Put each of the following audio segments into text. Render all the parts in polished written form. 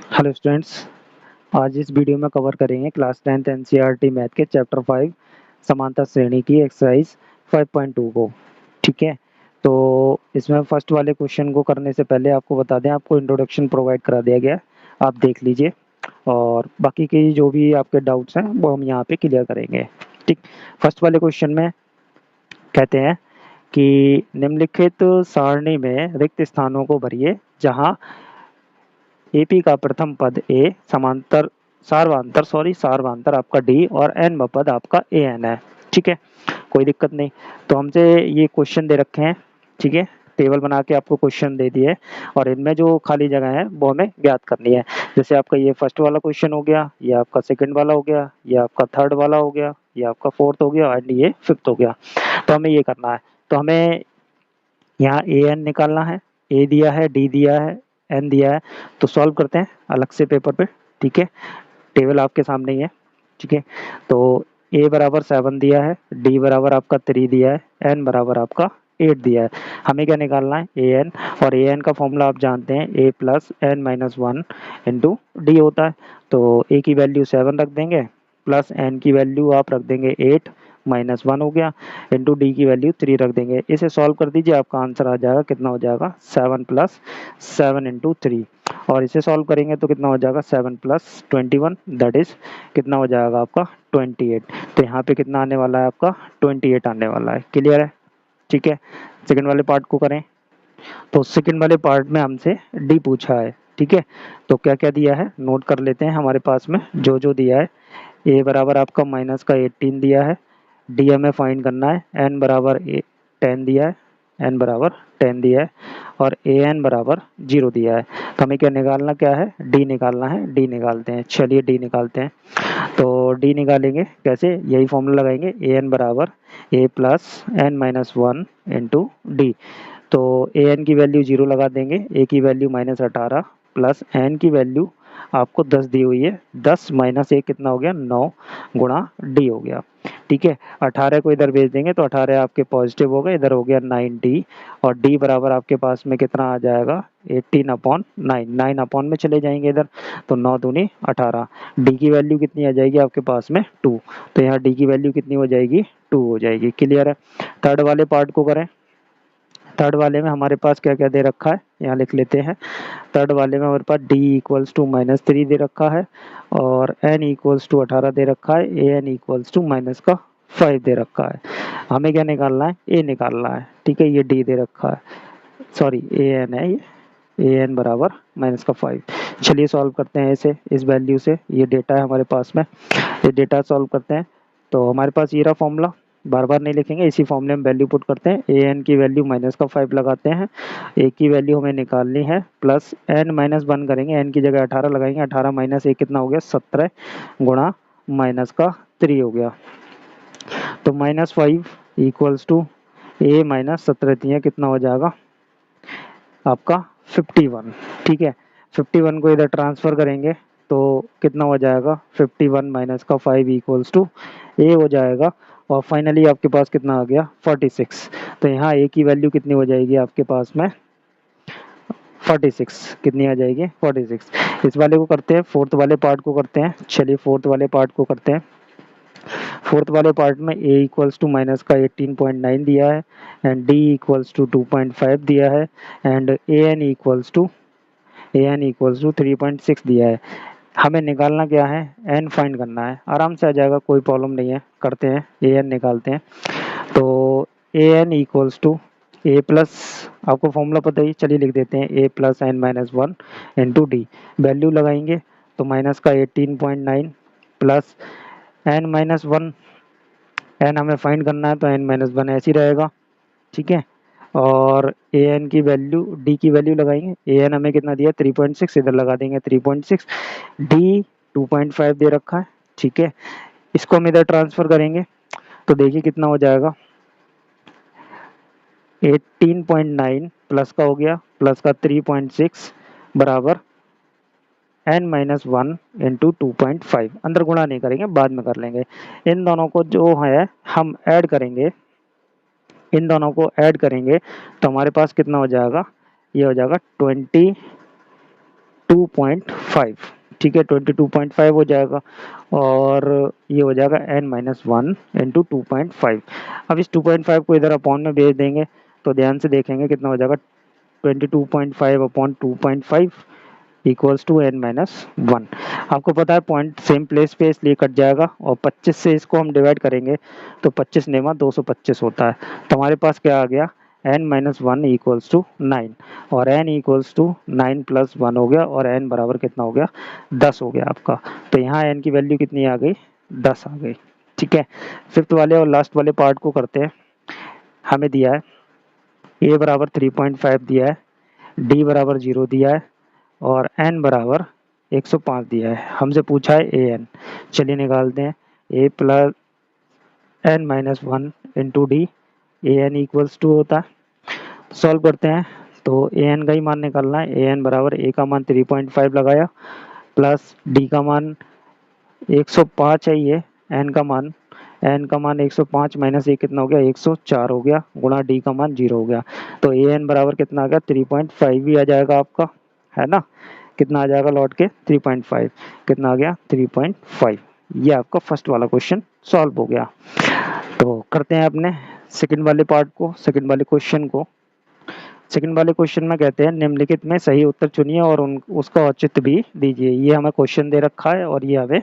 Hello students. आज इस video में कवर करेंगे क्लास 10th एनसीईआरटी मैथ के चैप्टर 5 समांतर श्रेणी की एक्सरसाइज 5.2 को। ठीक है, तो इसमें फर्स्ट वाले क्वेश्चन को करने से पहले आपको बता दें, आपको इंट्रोडक्शन प्रोवाइड करा दिया गया है, आप देख लीजिए और बाकी के जो भी आपके डाउट्स हैं वो हम यहाँ पे क्लियर करेंगे। ठीक, फर्स्ट वाले क्वेश्चन में कहते हैं कि निम्नलिखित सारणी में रिक्त स्थानों को भरिए जहाँ एपी का प्रथम पद ए समांतर सारवांतर आपका डी और एन पद आपका ए एन है। ठीक है, कोई दिक्कत नहीं। तो हमसे ये क्वेश्चन दे रखे हैं, ठीक है, टेबल बना के आपको क्वेश्चन दे दिए और इनमें जो खाली जगह है वो हमें ज्ञात करनी है। जैसे आपका ये फर्स्ट वाला क्वेश्चन हो गया, ये आपका सेकंड वाला हो गया, ये आपका थर्ड वाला हो गया, ये आपका फोर्थ हो गया एंड ये फिफ्थ हो गया। तो हमें ये करना है, तो हमें यहाँ ए एन निकालना है, ए दिया है, डी दिया है, एन दिया है। तो सॉल्व करते हैं अलग से पेपर पे। ठीक है, टेबल आपके सामने ही है। ठीक है, तो ए बराबर 7 दिया है, डी बराबर आपका 3 दिया है, एन बराबर आपका 8 दिया है। हमें क्या निकालना है, ए एन, और ए एन का फॉर्मूला आप जानते हैं, A plus N minus one into D होता है। तो ए की वैल्यू 7 रख देंगे, प्लस एन की वैल्यू आप रख देंगे 8 माइनस वन हो गया, इंटू डी की वैल्यू 3 रख देंगे। इसे सॉल्व कर दीजिए, आपका आंसर आ जाएगा, कितना हो जाएगा 7 प्लस 7 इंटू 3। और इसे सॉल्व करेंगे तो कितना हो जाएगा 7 प्लस 21, दैट इज कितना हो जाएगा आपका 28। तो यहाँ पे कितना आने वाला है आपका 28 आने वाला है। क्लियर है? ठीक है, सेकंड वाले पार्ट को करें। तो सेकंड वाले पार्ट में हमसे डी पूछा है। ठीक है, तो क्या क्या दिया है नोट कर लेते हैं। हमारे पास में जो जो दिया है, ए बराबर आपका माइनस का 18 दिया है, डी हमें फाइंड करना है, एन बराबर 10 दिया है, एन बराबर 10 दिया है, और ए एन बराबर 0 दिया है। तो हमें क्या निकालना, क्या है, डी निकालना है। डी निकालते हैं, चलिए डी निकालते हैं। तो डी निकालेंगे कैसे, यही फॉर्मूला लगाएंगे, ए एन बराबर ए plus N minus one into D. तो ए एन की वैल्यू 0 लगा देंगे, ए की वैल्यू -18 प्लस एन की वैल्यू आपको 10 दी हुई है, 10 माइनस 1 कितना हो गया 9 गुणा डी हो गया। ठीक है, 18 को इधर भेज देंगे तो 18 आपके पॉजिटिव हो गए, इधर हो गया 9d, और d बराबर आपके पास में कितना आ जाएगा 18/9, 9 अपॉन में चले जाएंगे इधर, तो 9 दूनी 18। d की वैल्यू कितनी आ जाएगी आपके पास में 2, तो यहाँ d की वैल्यू कितनी हो जाएगी 2 हो जाएगी। क्लियर है? थर्ड वाले पार्ट को करें। थर्ड वाले में हमारे पास क्या क्या दे रखा है, यहाँ लिख लेते हैं। थर्ड वाले में हमारे पास d इक्वल्स टू -3 दे रखा है, और n इक्वल्स टू 18 दे रखा है, A N equals to minus का 5 दे रखा है। हमें क्या निकालना है, ए निकालना है। ठीक है, ये d दे रखा है, सॉरी ए एन है ये, ए एन बराबर माइनस का 5। चलिए सॉल्व करते हैं इसे, इस वैल्यू से, ये डेटा है हमारे पास में, ये डेटा सॉल्व करते हैं। तो हमारे पास ये रहा फॉर्मूला, बार बार नहीं लिखेंगे, इसी फॉर्मूले में वैल्यू पुट करते हैं। ए एन की वैल्यू माइनस का 5 लगाते हैं, ए की वैल्यू हमें निकालनी है, प्लस एन माइनस वन करेंगे, एन की जगह 18 लगाएंगे, 18 माइनस एक कितना हो गया 17 गुणा माइनस का 3 हो गया। तो -5 इक्वल्स टू ए माइनस 17 कितना हो जाएगा आपका 51। ठीक है, 51 को इधर ट्रांसफर करेंगे तो कितना हो जाएगा 51 माइनस का 5 इक्वल्स टू ए हो जाएगा, और फाइनली आपके पास कितना आ गया 46। तो यहाँ ए की वैल्यू कितनी हो जाएगी आपके पास में 46, कितनी आ जाएगी 46। इस वाले को करते हैं, फोर्थ वाले पार्ट को करते हैं। चलिए फोर्थ वाले पार्ट को करते हैं। फोर्थ वाले पार्ट में a इक्वल्स टू माइनस का 18.9 दिया है, एंड d इक्वल्स टू 2.5 दिया है, and a N equals to 3.6 दिया है। हमें निकालना क्या है, n फाइंड करना है, आराम से आ जाएगा, कोई प्रॉब्लम नहीं है। करते हैं, ए एन निकालते हैं। तो A N equals to A plus, आपको फॉर्मूला पता ही, चलिए लिख देते हैं, A plus N minus one into D. Value लगाएंगे तो माइनस का 18.9 plus N minus one, N हमें फाइंड करना है तो एन माइनस वन ऐसे ही रहेगा। ठीक है, और ए एन की वैल्यू, डी की वैल्यू लगाएंगे, ए एन हमें कितना दिया 3.6, इधर लगा देंगे 3.6, डी 2.5 दे रखा है। ठीक है, इसको हम इधर ट्रांसफर करेंगे तो देखिए कितना हो जाएगा 18.9 प्लस का हो गया, प्लस का 3.6 बराबर एन माइनस वन इंटू 2.5। अंदर गुणा नहीं करेंगे, बाद में कर लेंगे। इन दोनों को जो है हम ऐड करेंगे, इन दोनों को ऐड करेंगे तो हमारे पास कितना हो जाएगा, ये हो जाएगा 22.5, ठीक है, 22.5 हो जाएगा और ये हो जाएगा n-1 इंटू 2.5। अब इस 2.5 को इधर अपॉन में भेज देंगे तो ध्यान से देखेंगे कितना हो जाएगा, 22.5 अपॉन 2.5 इक्वल्स टू n-1। आपको पता है पॉइंट सेम प्लेस पे इसलिए कट जाएगा और 25 से इसको हम डिवाइड करेंगे तो 25 नेमा 225 होता है। तो हमारे पास क्या आ गया, n-1 इक्वल्स टू 9 और n इक्वल्स टू 9 प्लस 1 हो गया और n बराबर कितना हो गया, 10 हो गया आपका। तो यहाँ n की वैल्यू कितनी आ गई, 10 आ गई। ठीक है, फिफ्थ वाले और लास्ट वाले पार्ट को करते हैं। हमें दिया है a बराबर 3.5 दिया है, d बराबर 0 दिया है और n बराबर 105 दिया है। हमसे पूछा है ए एन, चलिए निकालते हैं। A plus n-1 into D, A N equals to होता है। सॉल्व करते हैं तो ए एन का ही मान निकालना है। ए एन बराबर ए का मान 3.5 लगाया प्लस डी का मान 105 है, ये एन का मान 105 माइनस 1 कितना हो गया, 104 हो गया, गुणा डी का मान 0 हो गया। तो ए एन बराबर कितना आ गया, 3.5 ही आ जाएगा आपका, है ना। कितना आ जाएगा लौट के 3.5, कितना आ गया 3.5। ये आपका फर्स्ट वाला क्वेश्चन सॉल्व हो गया। तो करते हैं अपने सेकंड वाले पार्ट को, सेकंड वाले क्वेश्चन को। सेकंड वाले क्वेश्चन में कहते हैं निम्नलिखित में सही उत्तर चुनिए और उसका औचित्य भी दीजिए। ये हमें क्वेश्चन दे रखा है और ये हमें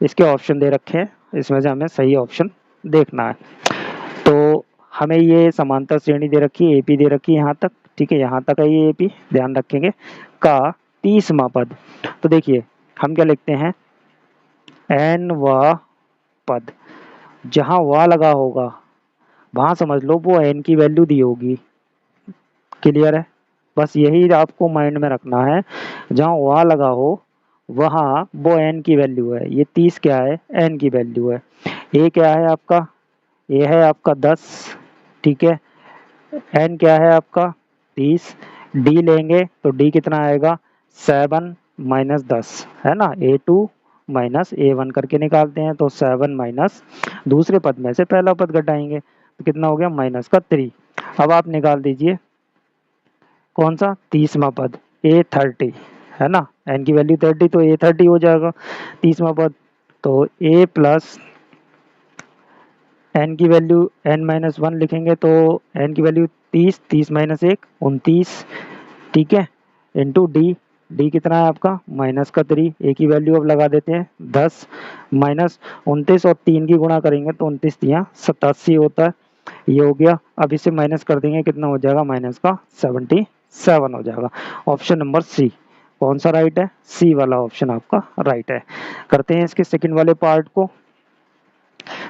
इसके ऑप्शन दे रखे हैं, इसमें से हमें सही ऑप्शन देखना है। तो हमें ये समांतर श्रेणी दे रखी है, एपी दे रखी है यहाँ तक, ठीक है, यहाँ तक है ये एपी, ध्यान रखेंगे, का 30वां पद। तो देखिए हम क्या लिखते हैं, n पद, जहाँ वा लगा होगा वहां समझ लो वो n की वैल्यू दी होगी। क्लियर है, बस यही आपको माइंड में रखना है, जहाँ वा लगा हो वहाँ वो n की वैल्यू है। ये 30 क्या है, n की वैल्यू है। ए क्या है आपका, ए है आपका 10, ठीक है, n क्या है आपका 30, d लेंगे तो d कितना आएगा 7 माइनस 10, है ना, a2 माइनस a1 करके निकालते हैं तो 7 माइनस दूसरे पद में से पहला पद घटाएंगे तो कितना हो गया माइनस का 3। अब आप निकाल दीजिए कौन सा 30वां पद, a30, है ना, n की वैल्यू 30 तो a30 हो जाएगा 30वां पद। तो a प्लस n की वैल्यू n-1 लिखेंगे तो n की वैल्यू 30, 30 माइनस 1 29, ठीक है, इंटू डी, डी कितना है आपका माइनस का 3, ए की वैल्यू अब लगा देते हैं 10 माइनस 29 और 3 की गुणा करेंगे तो 29 यहाँ 87 होता है, ये हो गया। अब इसे माइनस कर देंगे कितना हो जाएगा माइनस का 77 हो जाएगा। ऑप्शन नंबर सी कौन सा राइट है, सी वाला ऑप्शन आपका राइट है। करते हैं इसके सेकंड वाले पार्ट को।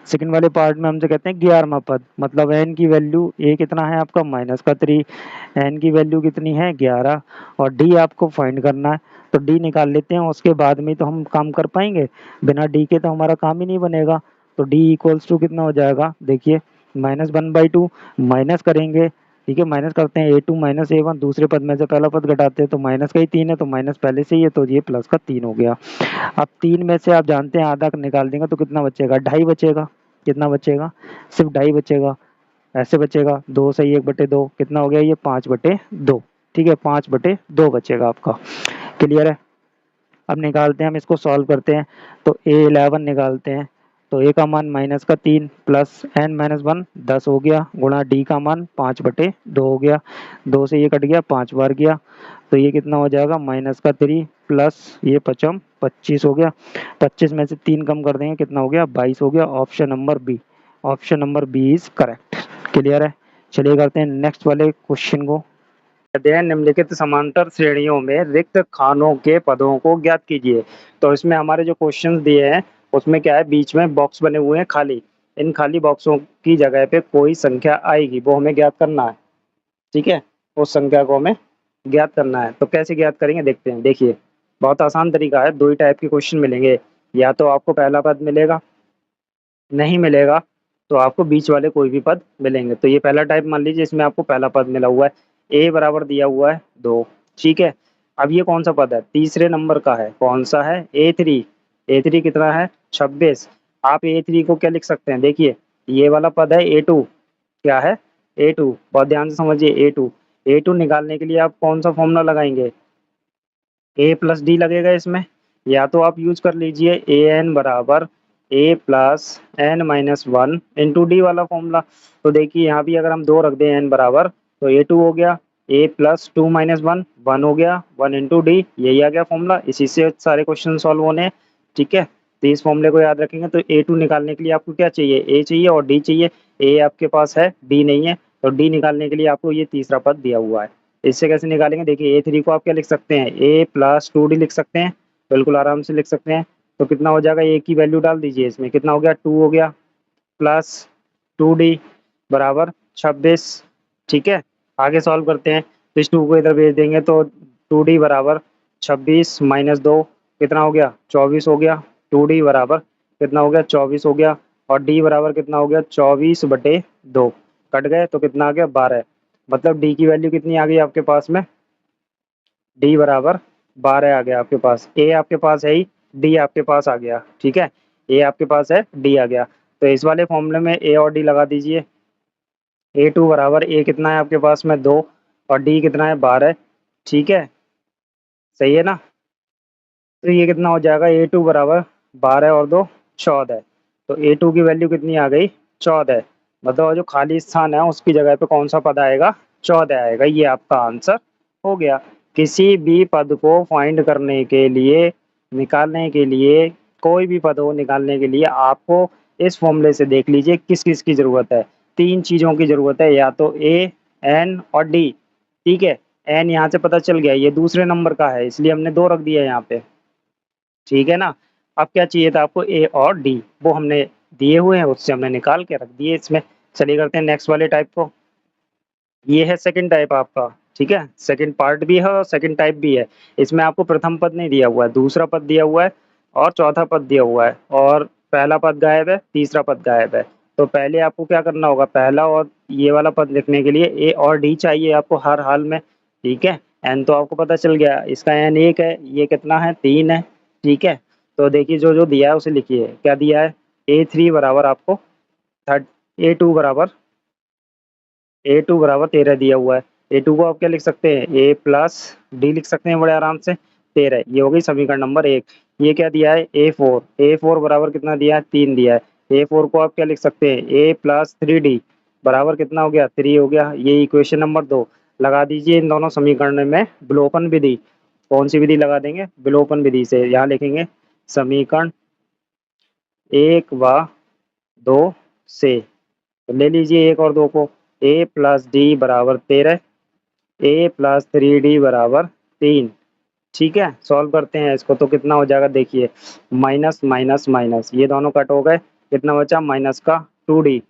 सेकंड वाले पार्ट में हमसे कहते हैं 11वां पद, मतलब n की वैल्यू a कितना है आपका माइनस का 3, n की वैल्यू कितनी है 11 और d आपको फाइंड करना है। तो d निकाल लेते हैं, उसके बाद में तो हम काम कर पाएंगे, बिना d के तो हमारा काम ही नहीं बनेगा। तो d इक्वल्स टू कितना हो जाएगा, देखिए -1/2 माइनस करेंगे, ठीक है, माइनस करते हैं a2 माइनस a1, दूसरे पद में से पहला पद घटाते हैं तो माइनस का ही 3 है तो माइनस पहले से ही है तो ये प्लस का 3 हो गया। अब 3 में से आप जानते हैं आधा निकाल देंगे तो कितना बचेगा, 2.5 बचेगा, कितना बचेगा सिर्फ 2.5 बचेगा, ऐसे बचेगा 2 से 1/2, कितना हो गया ये 5/2, ठीक है, 5/2 बचेगा आपका। क्लियर है। अब निकालते हैं हम इसको, सॉल्व करते हैं तो a11 निकालते हैं तो a का मान माइनस का 3 प्लस n-1 10 हो गया, गुणा d का मान 5/2 हो गया, 2 से ये कट गया 5 बार गया तो ये कितना हो जाएगा माइनस का 3 प्लस ये 25 हो गया, 25 में से 3 कम कर देंगे कितना हो गया 22 हो गया। Option number B, option number B is correct. Clear है। चलिए करते हैं नेक्स्ट वाले क्वेश्चन को। कहते हैं निम्नलिखित समांतर श्रेणियों में रिक्त खानों के पदों को ज्ञात कीजिए। तो इसमें हमारे जो क्वेश्चंस दिए हैं उसमें क्या है, बीच में बॉक्स बने हुए हैं खाली, इन खाली बॉक्सों की जगह पे कोई संख्या आएगी वो हमें ज्ञात करना है, ठीक है, उस संख्या को हमें ज्ञात करना है। तो कैसे ज्ञात करेंगे देखते हैं। देखिए बहुत आसान तरीका है, दो ही टाइप के क्वेश्चन मिलेंगे, या तो आपको पहला पद मिलेगा, नहीं मिलेगा तो आपको बीच वाले कोई भी पद मिलेंगे। तो ये पहला टाइप मान लीजिए, इसमें आपको पहला पद मिला हुआ है, ए बराबर दिया हुआ है 2, ठीक है। अब ये कौन सा पद है, तीसरे नंबर का है, कौन सा है a3, a3 कितना है 26। आप a3 को क्या लिख सकते हैं, देखिए ये वाला पद है a2, क्या है a2, बहुत ध्यान से समझिए a2, a2 निकालने के लिए आप कौन सा फॉर्मूला लगाएंगे, ए प्लस डी लगेगा इसमें, या तो आप यूज कर लीजिए ए एन बराबर ए plus N minus one into D वाला फॉर्मूला। तो देखिए यहाँ भी अगर हम दो रख दें एन बराबर, तो ए टू हो गया, A plus two minus one, one हो गया, वन इंटू डी, यही आ गया फॉर्मूला। इसी से सारे क्वेश्चन सॉल्व होने हैं। ठीक है, तो इस फॉर्मूले को याद रखेंगे। तो ए टू निकालने के लिए आपको क्या चाहिए, ए चाहिए और डी चाहिए। ए आपके पास है, डी नहीं है, तो डी निकालने के लिए आपको ये तीसरा पद दिया हुआ है। इससे कैसे निकालेंगे, देखिए ए थ्री को आप क्या लिख सकते हैं, ए प्लस टू डी लिख सकते हैं, बिल्कुल आराम से लिख सकते हैं। तो कितना हो जाएगा, ए की वैल्यू डाल दीजिए इसमें, कितना हो गया, टू हो गया, प्लस टू डी बराबर 26। ठीक है, आगे सॉल्व करते हैं। तो इस टू को इधर भेज देंगे, तो टू डी बराबर 26 माइनस दो, कितना हो गया, 24 हो गया। टू डी बराबर कितना हो गया, 24 हो गया, और डी बराबर कितना हो गया, 24/2, कट गए तो कितना आ गया, 12। मतलब डी की वैल्यू कितनी आ गई आपके पास में, डी बराबर 12 आ गया आपके पास। ए आपके पास है ही, डी आपके पास आ गया। ठीक है, ए आपके पास है, डी आ गया। तो इस वाले फॉर्मूले में ए और डी लगा दीजिए। ए टू बराबर, ए कितना है आपके पास में, 2, और डी कितना है, 12। ठीक है, सही है ना। तो ये कितना हो जाएगा, ए टू बराबर 12 और 2 14। तो ए टू की वैल्यू कितनी आ गई, 14। मतलब जो खाली स्थान है उसकी जगह पे कौन सा पद आएगा, 14 आएगा। ये आपका आंसर हो गया। किसी भी पद को फाइंड करने के लिए, निकालने के लिए, कोई भी पद हो निकालने के लिए आपको इस फॉर्मूले से देख लीजिए किस किस की जरूरत है। तीन चीजों की जरूरत है, या तो ए, एन और डी। ठीक है, एन यहाँ से पता चल गया, ये दूसरे नंबर का है, इसलिए हमने 2 रख दिया यहाँ पे। ठीक है ना। अब क्या चाहिए था आपको, ए और डी, वो हमने दिए हुए हैं, उससे हमने निकाल के रख दिए इसमें। चलिए करते हैं नेक्स्ट वाले टाइप को। ये है सेकंड टाइप आपका। ठीक है, सेकंड पार्ट भी है और सेकंड टाइप भी है। इसमें आपको प्रथम पद नहीं दिया हुआ है, दूसरा पद दिया हुआ है और चौथा पद दिया हुआ है, और पहला पद गायब है, तीसरा पद गायब है। तो पहले आपको क्या करना होगा, पहला और ये वाला पद लिखने के लिए ए और डी चाहिए आपको हर हाल में। ठीक है, एन तो आपको पता चल गया, इसका एन 1 है, ये कितना है, 3 है। ठीक है, तो देखिए जो जो दिया है उसे लिखिए। क्या दिया है, ए थ्री बराबर आपको थर्ट, ए टू बराबर, ए टू बराबर 13 दिया हुआ है। ए टू को आप क्या लिख सकते हैं, ए प्लस डी लिख सकते हैं बड़े आराम से, 13। ये हो गई समीकरण नंबर 1। ये क्या दिया है, ए फोर, ए फोर बराबर कितना दिया है, 3 दिया है। ए फोर को आप क्या लिख सकते हैं, ए प्लस थ्री डी बराबर कितना हो गया, 3 हो गया। ये इक्वेशन नंबर 2 लगा दीजिए इन दोनों समीकरण में विलोपन विधि। कौन सी विधि लगा देंगे, विलोपन विधि से। यहाँ लिखेंगे समीकरण 1 व 2 से, तो ले लीजिए 1 और 2 को। ए प्लस डी बराबर 13, ए प्लस थ्री डी बराबर 3। ठीक है, सॉल्व करते हैं इसको, तो कितना हो जाएगा, देखिए माइनस माइनस माइनस, ये दोनों कट हो गए, कितना बचा, माइनस का 2d,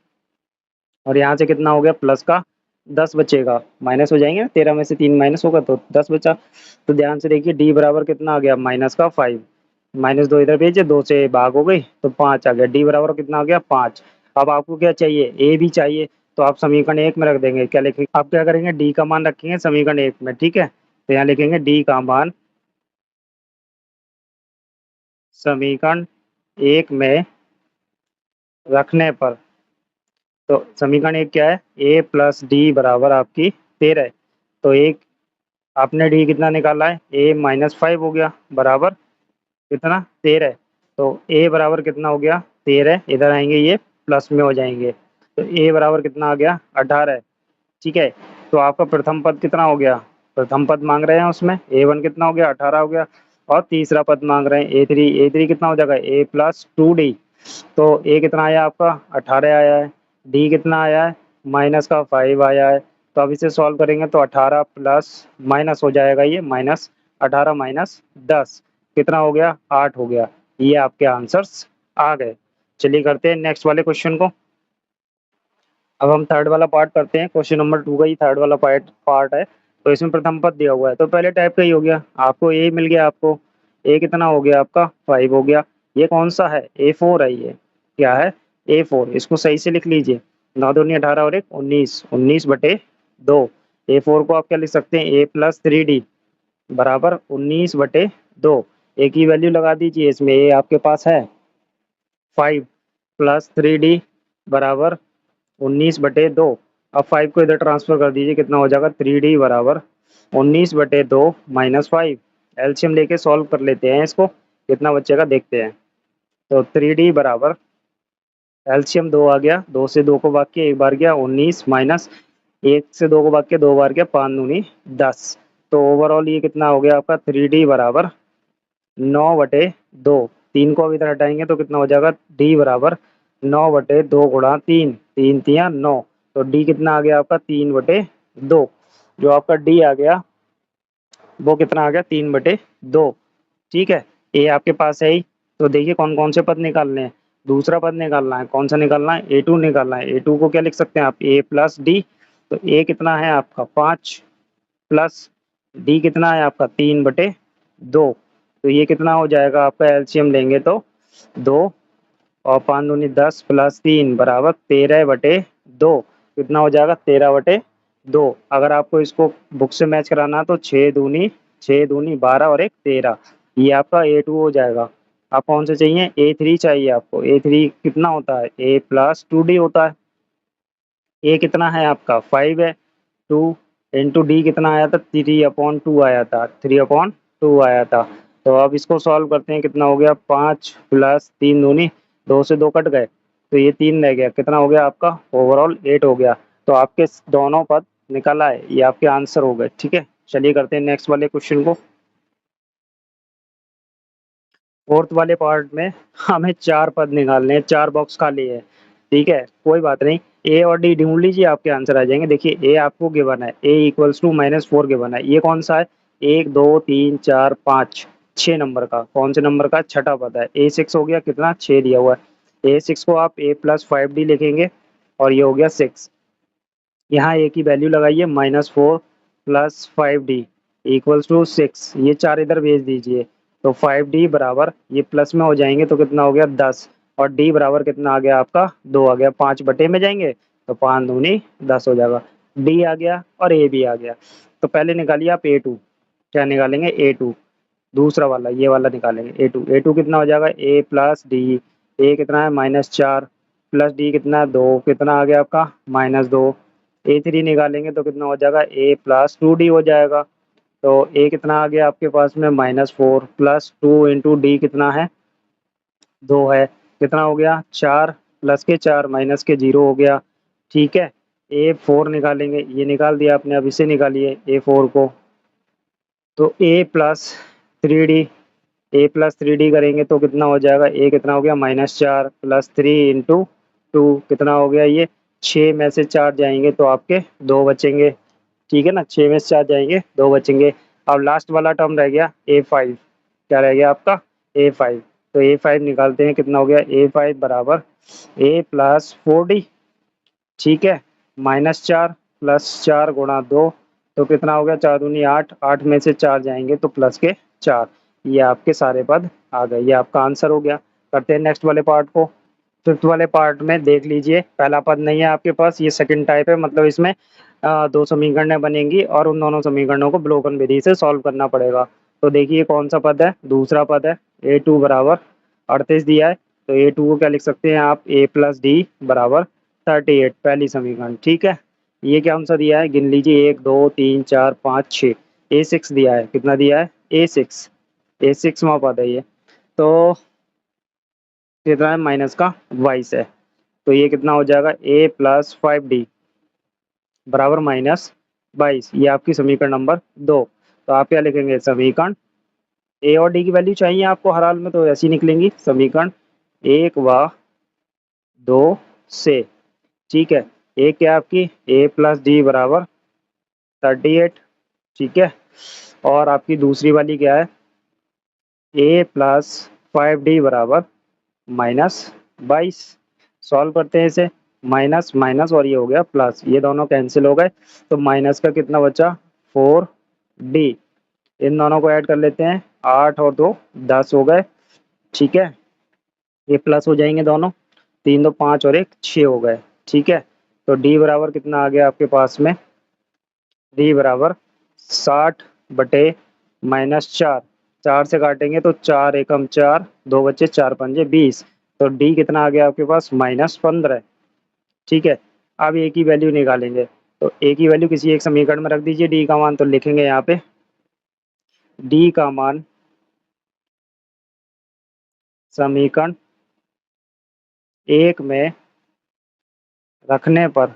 और यहाँ से कितना हो गया, प्लस का 10 बचेगा। माइनस हो जाएंगे, 13 में से 3 माइनस होगा तो 10 बचा। तो ध्यान से देखिए डी बराबर कितना आ गया, माइनस का 5, माइनस 2 इधर भेजिए, 2 से भाग हो गई तो 5 आ गया। डी बराबर कितना आ गया, 5। अब आपको क्या चाहिए, ए भी चाहिए, तो आप समीकरण 1 में रख देंगे। क्या लिखेंगे, आप क्या करेंगे, डी का मान रखेंगे समीकरण 1 में। ठीक है, तो यहाँ लिखेंगे डी का मान समीकरण 1 में रखने पर, तो समीकरण 1 क्या है, ए प्लस डी बराबर आपकी 13। तो एक आपने डी कितना निकाला है, ए माइनस 5 हो गया, बराबर कितना, 13। तो ए बराबर कितना हो गया, 13, इधर आएंगे ये प्लस में हो जाएंगे, तो ए बराबर कितना आ गया, 18। ठीक है, तो आपका प्रथम पद कितना हो गया, प्रथम पद मांग रहे हैं उसमें, ए वन कितना हो गया, 18 हो गया, और तीसरा पद मांग रहे हैं ए थ्री, ए थ्री कितना हो जाएगा, ए प्लस टू डी। तो ए कितना आया आपका, 18 आया है, डी कितना आया है, माइनस का 5 आया है। तो अब इसे सॉल्व करेंगे तो 18 प्लस माइनस हो जाएगा, ये माइनस 18 माइनस 10 कितना हो गया, 8 हो गया। ये आपके आंसर्स आ गए। चलिए करते हैं नेक्स्ट वाले क्वेश्चन को। अब हम थर्ड वाला पार्ट करते हैं, क्वेश्चन नंबर 2 का ही थर्ड वाला पार्ट है। तो इसमें प्रथम पद दिया हुआ है, तो पहले टाइप का ही हो गया, आपको ए मिल गया, आपको ए कितना हो गया आपका, 5 हो गया। ये कौन सा है, ए फोर है, ये क्या है, ए फोर। इसको सही से लिख लीजिए, 9 दूनी 18 और 1 19, 19/2। ए फोर को आप क्या लिख सकते हैं, ए प्लस थ्री डी बराबर 19/2। ए की वैल्यू लगा दीजिए इसमें, ए आपके पास है 5 प्लस थ्री डी बराबर 19/2। अब 5 को इधर ट्रांसफर कर दीजिए, कितना हो जाएगा, 3d बराबर 19/2 माइनस 5। एलसीएम लेके सॉल्व कर लेते हैं इसको, कितना बचेगा देखते हैं। तो 3D बराबर एलसीएम 2 आ गया, 2 से 2 को भाग के एक बार गया 19 माइनस 1 से 2 को भाग के 2 बार गया 5 दूनी 10। तो ओवरऑल ये कितना हो गया आपका 3D बराबर 9/2। 3 को अब इधर हटाएंगे तो कितना हो जाएगा डी बराबर 9/2 गुणा 3, 3 तिया 9। तो डी कितना आ गया आपका 3/2। जो आपका डी आ गया वो कितना आ गया 3/2। ठीक है, ए आपके पास है ही। तो देखिए कौन कौन से पद निकालने हैं। दूसरा पद निकालना है, कौन सा निकालना है A2 निकालना है। A2 को क्या लिख सकते हैं आप A प्लस डी। तो ए कितना है आपका 5 प्लस डी कितना है आपका 3/2। तो ये कितना हो जाएगा आपका एलसीएम लेंगे तो 2 और 5 दूनी 10 प्लस 3 बराबर 13/2। कितना हो जाएगा 13/2। अगर आपको इसको बुक से मैच कराना है तो 6 दूनी 12 और एक 13। ये आपका A2 हो जाएगा। आप कौन से चाहिए A3 चाहिए आपको। A3 कितना होता है A प्लस 2D होता है। ए कितना है आपका 5 है। 2 इंटू डी कितना आया था 3/2 आया था, 3/2 आया था। तो अब इसको सॉल्व करते हैं, कितना हो गया 5 प्लस 3 दूनी 2 से 2 कट गए तो ये 3 रह गया, कितना हो गया आपका ओवरऑल 8 हो गया। तो आपके दोनों पद निकल आए, ये आपके आंसर हो गए। ठीक है, चलिए करते हैं नेक्स्ट वाले क्वेश्चन को। फोर्थ वाले पार्ट में हमें 4 पद निकालने हैं, 4 बॉक्स खाली है। ठीक है, कोई बात नहीं। ए और डी ढूंढ लीजिए, आपके आंसर आ जाएंगे। देखिए ए आपको गिवन है ए इक्वल्स टू -4 गिवन है। ये कौन सा है 1 2 3 4 5 6 नंबर का, कौन से नंबर का छठा पद है। A6 हो गया, कितना 6 दिया हुआ है। A6 को आप A प्लस 5D लिखेंगे और ये हो गया 6। यहाँ ए की वैल्यू लगाइए -4 प्लस 5D इक्वल्स टू 6। ये 4 इधर भेज दीजिए तो 5D बराबर ये प्लस में हो जाएंगे तो कितना हो गया 10। और डी बराबर कितना आ गया आपका 2 आ गया। 5 बटे में जाएंगे तो 5 दूनी 10 हो जाएगा। डी आ गया और ए भी आ गया। तो पहले निकालिए आप A2। क्या निकालेंगे A2, दूसरा वाला ये वाला निकालेंगे A2। A2 कितना हो जाएगा A प्लस डी। ए कितना है -4 प्लस डी कितना है 2, कितना आ गया आपका -2। A3 निकालेंगे तो कितना हो जाएगा A प्लस 2D हो जाएगा। तो ए कितना आ गया आपके पास में -4 प्लस 2 इंटू डी कितना है 2 है, कितना हो गया 4 प्लस के 4 माइनस के 0 हो गया। ठीक है, A4 निकालेंगे, ये निकाल दिया आपने, अब इसे निकालिए A4 को। तो A प्लस 3D करेंगे तो कितना हो जाएगा ए कितना हो गया -4 प्लस 3 इंटू 2 कितना हो गया ये 6 में से 4 जाएंगे तो आपके 2 बचेंगे। ठीक है ना, 6 में से 4 जाएंगे 2 बचेंगे। अब लास्ट वाला टर्म रह गया A5। क्या रह गया आपका A5। तो A5 निकालते हैं, कितना हो गया A5 बराबर A प्लस 4D। ठीक है, -4 प्लस 4 गुणा 2 तो कितना हो गया 4 दूनी 8, 8 में से 4 जाएंगे तो प्लस के 4। ये आपके सारे पद आ गए, ये आपका आंसर हो गया। करते हैं नेक्स्ट वाले पार्ट को। फिफ्थ वाले पार्ट में देख लीजिए, पहला पद नहीं है आपके पास, ये सेकंड टाइप है, मतलब इसमें 2 समीकरणें बनेंगी और उन दोनों समीकरणों को ब्लोकन विधि से सॉल्व करना पड़ेगा। तो देखिए कौन सा पद है, दूसरा पद है A2 बराबर 38 दिया है। तो A2 को क्या लिख सकते हैं आप A प्लस डी बराबर 38, पहली समीकरण। ठीक है, ये क्या सा दिया है गिन लीजिए 1 2 3 4 5 6। A6 दिया है, कितना दिया है A6 पद है ये। तो कितना है माइनस का 22 है। तो ये कितना हो जाएगा A प्लस 5D बराबर -22। ये आपकी समीकरण नंबर 2। तो आप क्या लिखेंगे समीकरण ए और डी की वैल्यू चाहिए आपको हर हाल में, तो ऐसी निकलेंगी समीकरण 1 व 2 से। ठीक है, एक क्या आपकी A प्लस डी बराबर 38। ठीक है, और आपकी दूसरी वाली क्या है A प्लस 5D बराबर -22। सॉल्व करते हैं इसे, माइनस माइनस और ये हो गया प्लस, ये दोनों कैंसिल हो गए तो माइनस का कितना बचा 4D। इन दोनों को ऐड कर लेते हैं, 8 और 2 10 हो गए। ठीक है, ये प्लस हो जाएंगे दोनों, 3 2 5 और 1 6 हो गए। ठीक है, तो डी बराबर कितना आ गया आपके पास में, डी बराबर 60/-4। 4 से काटेंगे तो 4 एकम 4, 2 बच्चे 4 पंजे 20। तो डी कितना आ गया आपके पास -15। ठीक है, अब ए की वैल्यू निकालेंगे। तो ए की वैल्यू किसी एक समीकरण में रख दीजिए, डी का मान तो लिखेंगे यहाँ पे डी का मान समीकरण 1 में रखने पर,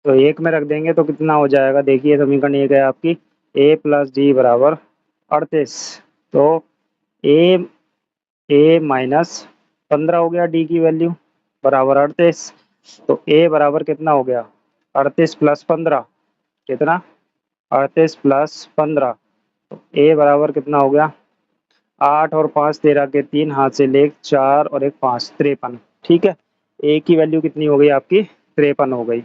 तो 1 में रख देंगे तो कितना हो जाएगा, देखिए समीकरण 1 है आपकी a प्लस डी बराबर 38। तो a माइनस 15 हो गया डी की वैल्यू बराबर 38। तो a बराबर कितना हो गया, 38 प्लस 15 कितना, 38 प्लस 15। तो a बराबर कितना हो गया, 8 और 5 13 के 3 हाथ से ले 4 और 1 5 53। ठीक है, a की वैल्यू कितनी हो गई आपकी, 53 हो गई।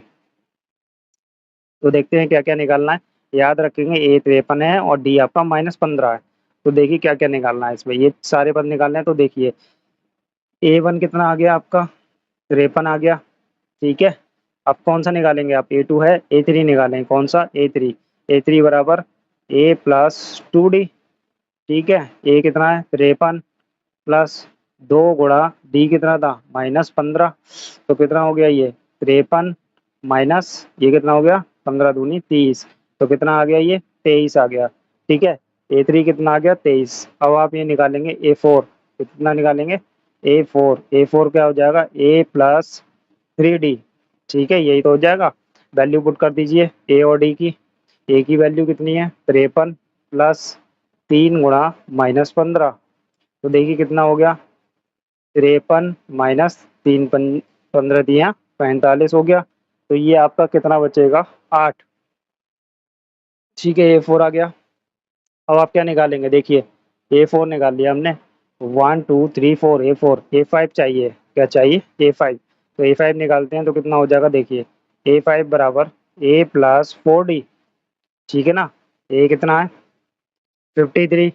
तो देखते हैं क्या क्या निकालना है। याद रखेंगे a 53 है और d आपका -15 है। तो देखिए क्या क्या निकालना है इसमें, ये सारे पद निकालने हैं। तो देखिए a1 कितना आ गया आपका, 53 आ गया। ठीक है, अब कौन सा निकालेंगे आप, a2 है, a3 निकालेंगे, कौन सा, a3। a3 बराबर a प्लस 2d। ठीक है, a कितना है 53 प्लस 2 गुणा डी कितना था -15। तो कितना हो गया ये 53 माइनस ये कितना हो गया 15 दूनी 30। तो कितना आ गया ये 23 आ गया। ठीक है, a3 कितना आ गया 23। अब आप ये निकालेंगे a4, कितना निकालेंगे a4 क्या हो जाएगा a प्लस 3d। ठीक है, यही तो हो जाएगा। वैल्यू पुट कर दीजिए a और d की। a की वैल्यू कितनी है 53 प्लस 3 गुणा -15। तो देखिए कितना हो गया 53 माइनस 3 15 दिया 45 हो गया। तो ये आपका कितना बचेगा 8। ठीक है, a4 आ गया। अब आप क्या निकालेंगे, देखिए a4 निकाल लिया हमने, 1 2 3 4 a4, a5 चाहिए, क्या चाहिए a5। तो a5 निकालते हैं तो कितना हो जाएगा, देखिए a5 बराबर a प्लस 4d। ठीक है ना, a कितना है 53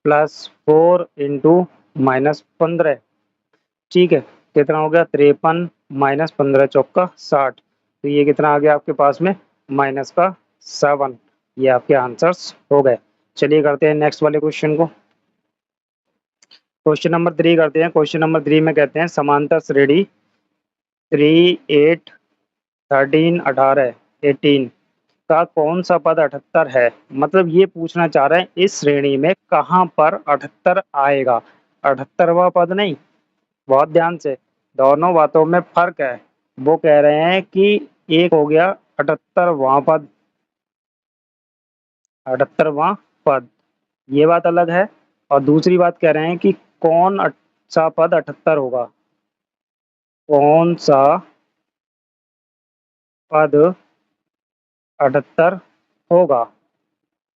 प्लस 4 इंटू -15। ठीक है, कितना हो गया 53 माइनस 15 चौका 60। तो ये कितना आ गया आपके पास में माइनस का 7। ये आपके आंसर्स हो गए। चलिए करते हैं नेक्स्ट वाले क्वेश्चन को। क्वेश्चन नंबर 3 करते हैं। क्वेश्चन नंबर 3 में कहते हैं समांतर श्रेणी 3 8 13 18 18 का कौन सा पद 78 है। मतलब ये पूछना चाह रहे हैं इस श्रेणी में कहाँ पर 78 आएगा, 78वां पद नहीं। बहुत ध्यान से, दोनों बातों में फर्क है। वो कह रहे हैं कि एक हो गया 78वां पद, 78वां पद, ये बात अलग है। और दूसरी बात कह रहे हैं कि कौन सा पद 78 होगा, कौन सा पद 78 होगा।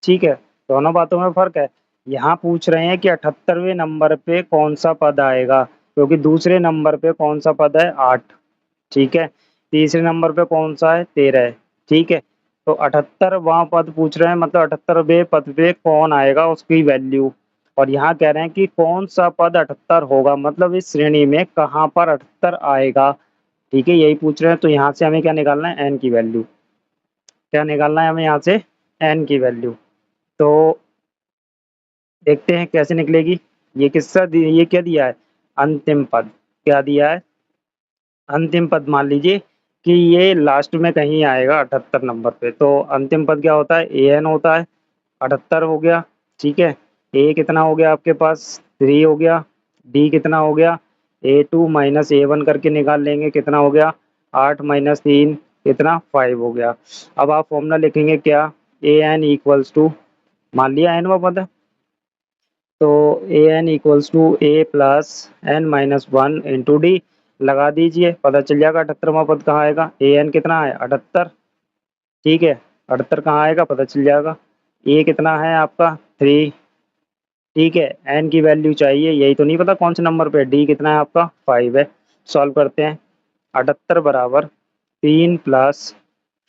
ठीक है, दोनों बातों में फर्क है। यहाँ पूछ रहे हैं कि 78वें नंबर पे कौन सा पद आएगा, क्योंकि दूसरे नंबर पे कौन सा पद है 8। ठीक है, तीसरे नंबर पे कौन सा है 13 है। ठीक है, तो 78वां पद पूछ रहे हैं, मतलब 78वें पद पे कौन आएगा उसकी वैल्यू। और यहाँ कह रहे हैं कि कौन सा पद 78 होगा, मतलब इस श्रेणी में कहाँ पर 78 आएगा। ठीक है, यही पूछ रहे हैं। तो यहाँ से हमें क्या निकालना है, एन की वैल्यू। क्या निकालना है हमें यहाँ से, एन की वैल्यू। तो देखते हैं कैसे निकलेगी। ये ये क्या दिया है, अंतिम पद। क्या दिया है, अंतिम पद। मान लीजिए कि ये लास्ट में कहीं आएगा 78 नंबर पे, तो अंतिम पद क्या होता है, ए एन होता है। 78 हो गया। ठीक है, ए कितना हो गया आपके पास 3 हो गया, डी कितना हो गया a2 माइनस a1 करके निकाल लेंगे, कितना हो गया 8 माइनस 3 कितना 5 हो गया। अब आप फॉर्मूला लिखेंगे क्या, ए एन इक्वल्स टू, मान लिया एन वा पद है, तो A N equals to A plus N minus 1 into D लगा दीजिए, पता चल जाएगा 78वां पद कहाँ आएगा। ए एन कितना है 78। ठीक है, 78 कहाँ आएगा पता चल जाएगा। ए कितना है आपका 3। ठीक है, एन की वैल्यू चाहिए, यही तो नहीं पता कौन से नंबर पे। डी कितना है आपका 5 है। सॉल्व करते हैं, 78 बराबर 3 प्लस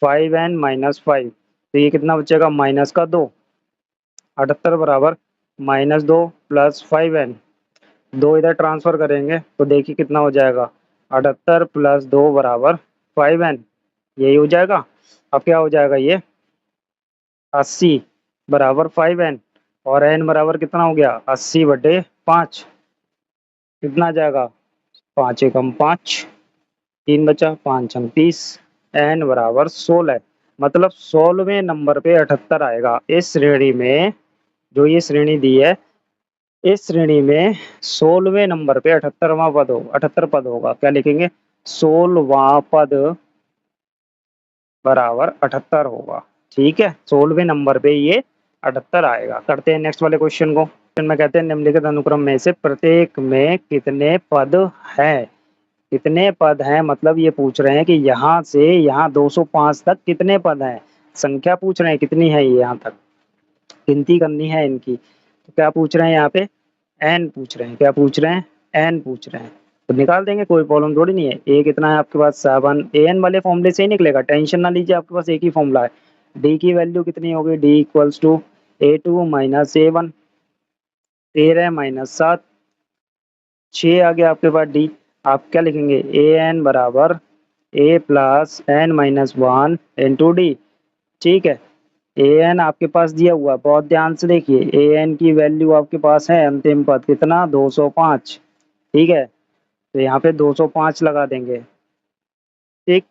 5n माइनस 5। तो ये कितना बचेगा -2। 78 बराबर -2 प्लस 5n, 2 इधर ट्रांसफर करेंगे तो देखिए कितना हो जाएगा, 78 प्लस 2 बराबर 5n, यही हो जाएगा। अब क्या हो जाएगा ये 80 बराबर 5n, और n बराबर कितना हो गया 80/5, कितना आ जाएगा 5 एकम 5, 3 बचा 5 छंग 30, n बराबर 16। मतलब 16वें नंबर पे 78 आएगा इस श्रेणी में। जो ये श्रेणी दी है, इस श्रेणी में 16वें नंबर पे 78 पद होगा। क्या लिखेंगे? 16वां पद बराबर 78 होगा। ठीक है, 16वें नंबर पे ये 78 आएगा। करते हैं नेक्स्ट वाले क्वेश्चन को। क्वेश्चन में कहते हैं निम्नलिखित अनुक्रम में से प्रत्येक में कितने पद हैं? कितने पद हैं मतलब ये पूछ रहे हैं कि यहाँ से यहाँ 205 तक कितने पद हैं। संख्या पूछ रहे हैं कितनी है ये, यहाँ तक गिनती करनी है इनकी। तो क्या पूछ रहे हैं यहाँ पे? एन पूछ रहे हैं। क्या पूछ रहे हैं? एन पूछ रहे हैं। तो निकाल देंगे, कोई प्रॉब्लम थोड़ी नहीं है। ए कितना है आपके पास? 7। ए एन वाले फॉर्मूले से ही निकलेगा, टेंशन ना लीजिए, आपके पास एक ही फॉर्मूला है। डी की वैल्यू कितनी होगी? D equals to A2 minus A1, 13 minus 7, 6 आ गया आपके पास डी। आप क्या लिखेंगे? ए एन बराबर ए plus N minus 1 into D. ठीक है, ए एन आपके पास दिया हुआ है, बहुत ध्यान से देखिए। ए एन की वैल्यू आपके पास है अंतिम पद कितना? 205। ठीक है, तो यहाँ पे 205 लगा देंगे। ठीक,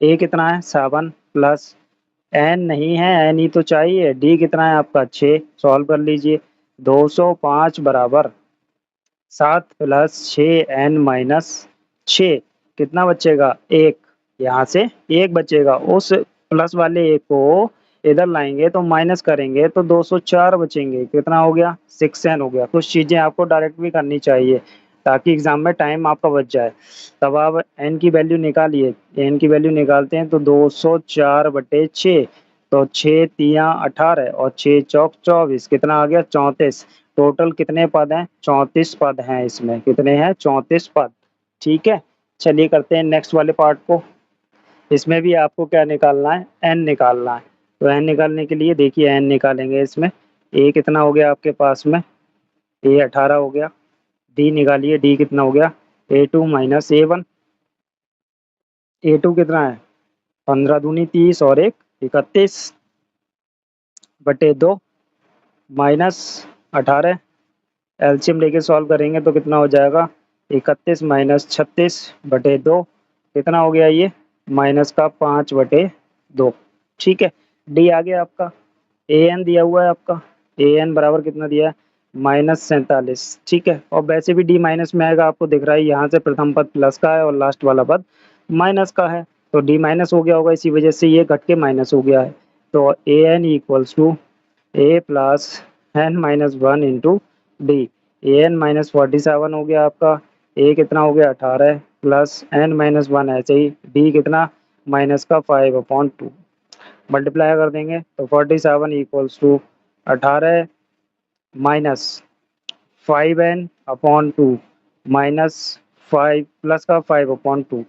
ए कितना है? 7 प्लस एन नहीं है, एन ही तो चाहिए। डी कितना है आपका? 6। सॉल्व कर लीजिए। 205 बराबर 7 प्लस 6 एन माइनस 6, कितना बचेगा? 1। यहाँ से 1 बचेगा, उस प्लस वाले 1 को इधर लाएंगे तो माइनस करेंगे तो 204 बचेंगे। कितना हो गया? 6n हो गया। कुछ चीज़ें आपको डायरेक्ट भी करनी चाहिए ताकि एग्जाम में टाइम आपका बच जाए। तब आप एन की वैल्यू निकालिए। एन की वैल्यू निकालते हैं तो 204/6, तो 6 तिया 18 और 6 चौक 24, कितना आ गया? 34। टोटल कितने पद हैं? 34 पद हैं इसमें। कितने हैं? 34 पद। ठीक है, चलिए करते हैं नेक्स्ट वाले पार्ट को। इसमें भी आपको क्या निकालना है? एन निकालना है। तो एन निकालने के लिए देखिए, एन निकालेंगे इसमें। ए कितना हो गया आपके पास में? ए 18 हो गया। डी निकालिए, डी कितना हो गया? A2 minus A1। A2 कितना है? 15 दूनी 30 और 1 31/2 माइनस 18। एलसीएम लेके सॉल्व करेंगे तो कितना हो जाएगा? 31 माइनस 36/2, कितना हो गया ये? माइनस का 5/2। ठीक है, डी आ गया आपका। ए एन दिया हुआ है आपका। ए एन बराबर कितना दिया है? -47। ठीक है, और वैसे भी डी माइनस में आएगा, आपको दिख रहा है यहाँ से प्रथम पद प्लस का है और लास्ट वाला पद माइनस का है, तो डी माइनस हो गया होगा, इसी वजह से ये घट के माइनस हो गया है। तो A N equals to A plus N minus 1 into D. A N minus 47 हो गया आपका। ए कितना हो गया? 18 प्लस एन माइनस 1 ऐसे ही। डी कितना? माइनस का 5/2। मल्टीप्लाई कर देंगे तो 47 equals to 18 minus 5n/2 minus 5 plus का 5/2।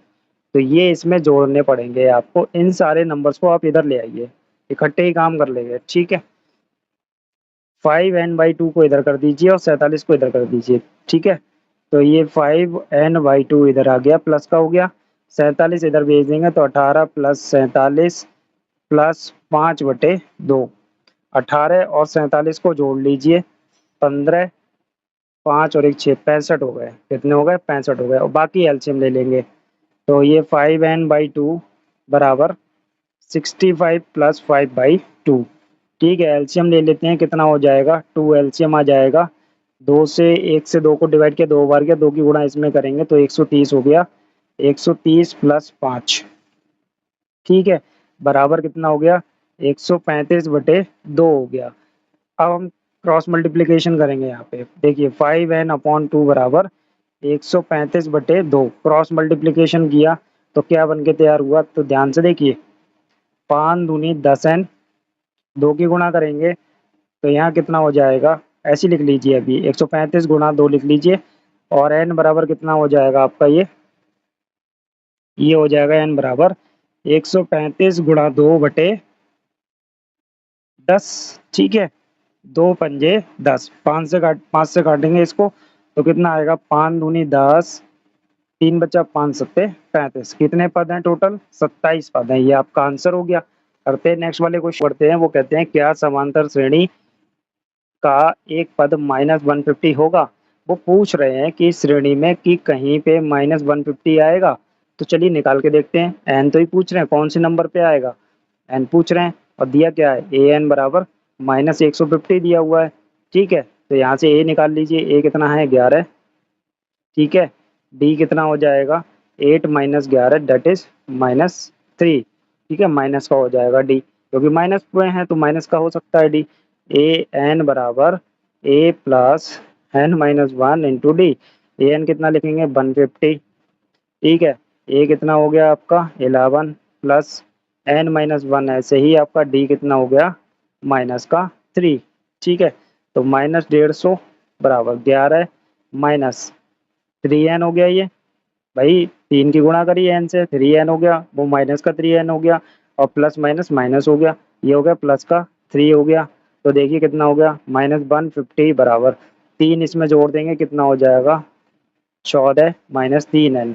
तो ये इसमें जोड़ने पड़ेंगे आपको। इन सारे नंबर्स को आप इधर ले आइए, इकट्ठे ही काम कर लेंगे। ठीक है, 5n/2 को इधर कर दीजिए और 47 को इधर कर दीजिए। ठीक है, तो ये 5n/2 इधर आ गया, प्लस का हो गया। 47 इधर भेज देंगे तो 18 प्लस 47 प्लस 5/2। 18 और 47 को जोड़ लीजिए, 15, 5 और 1 6, 65 हो गए। कितने हो गए? 65 हो गए। और बाकी एलसीएम ले लेंगे तो ये 5n/2 बराबर 65 प्लस 5/2। ठीक है, एलसीएम ले लेते हैं, कितना हो जाएगा? 2 एलसीएम आ जाएगा। 2 से 1 से 2 को डिवाइड किया 2 बार किया, 2 की गुणा इसमें करेंगे तो 130 हो गया। 130 प्लस 5, ठीक है, बराबर कितना हो गया? 135/2 हो गया। अब हम क्रॉस मल्टीप्लिकेशन करेंगे यहाँ पे। देखिए 5n/2 बराबर 135/2, क्रॉस मल्टीप्लिकेशन किया तो क्या बन के तैयार हुआ? तो ध्यान से देखिए, 5 दूनी 10n, 2 की गुणा करेंगे तो यहाँ कितना हो जाएगा? ऐसे लिख लीजिए, अभी 135 गुणा 2 लिख लीजिए और n बराबर कितना हो जाएगा आपका? ये हो जाएगा n बराबर 135 गुणा 2/10। ठीक है, 2 पंजे 10, 5 से काटेंगे इसको तो कितना आएगा? 5 दूनी 10, 3 बचा 5 सत्ते 35। कितने पद हैं टोटल? 27 पद हैं। ये आपका आंसर हो गया। करते हैं नेक्स्ट वाले क्वेश्चन पढ़ते हैं। वो कहते हैं क्या समांतर श्रेणी का एक पद -150 होगा? वो पूछ रहे हैं कि श्रेणी में कि कहीं पे -150 आएगा। तो चलिए निकाल के देखते हैं। एन तो ही पूछ रहे हैं, कौन से नंबर पे आएगा? एन पूछ रहे हैं और दिया क्या है? ए एन बराबर -150 दिया हुआ है, ठीक है। तो यहाँ से ए निकाल लीजिए, ए कितना है 11, ठीक है। डी कितना हो जाएगा 8 - 11 दैट इज -3, ठीक है। माइनस का हो जाएगा डी, क्योंकि माइनस में है तो माइनस का हो सकता है डी। ए एन बराबर ए plus N minus one into D. A N कितना लिखेंगे 150, ठीक है। ए कितना हो गया आपका 11 प्लस एन माइनस वन, ऐसे ही आपका डी कितना हो गया माइनस का 3, ठीक है। तो -150 बराबर 11 माइनस 3n हो गया ये, भाई 3 की गुणा करिए एन से, 3n हो गया, वो माइनस का 3n हो गया, और प्लस माइनस माइनस हो गया, ये हो गया प्लस का 3 हो गया। तो देखिए कितना हो गया -150 बराबर 3, इसमें जोड़ देंगे कितना हो जाएगा 14 - 3n।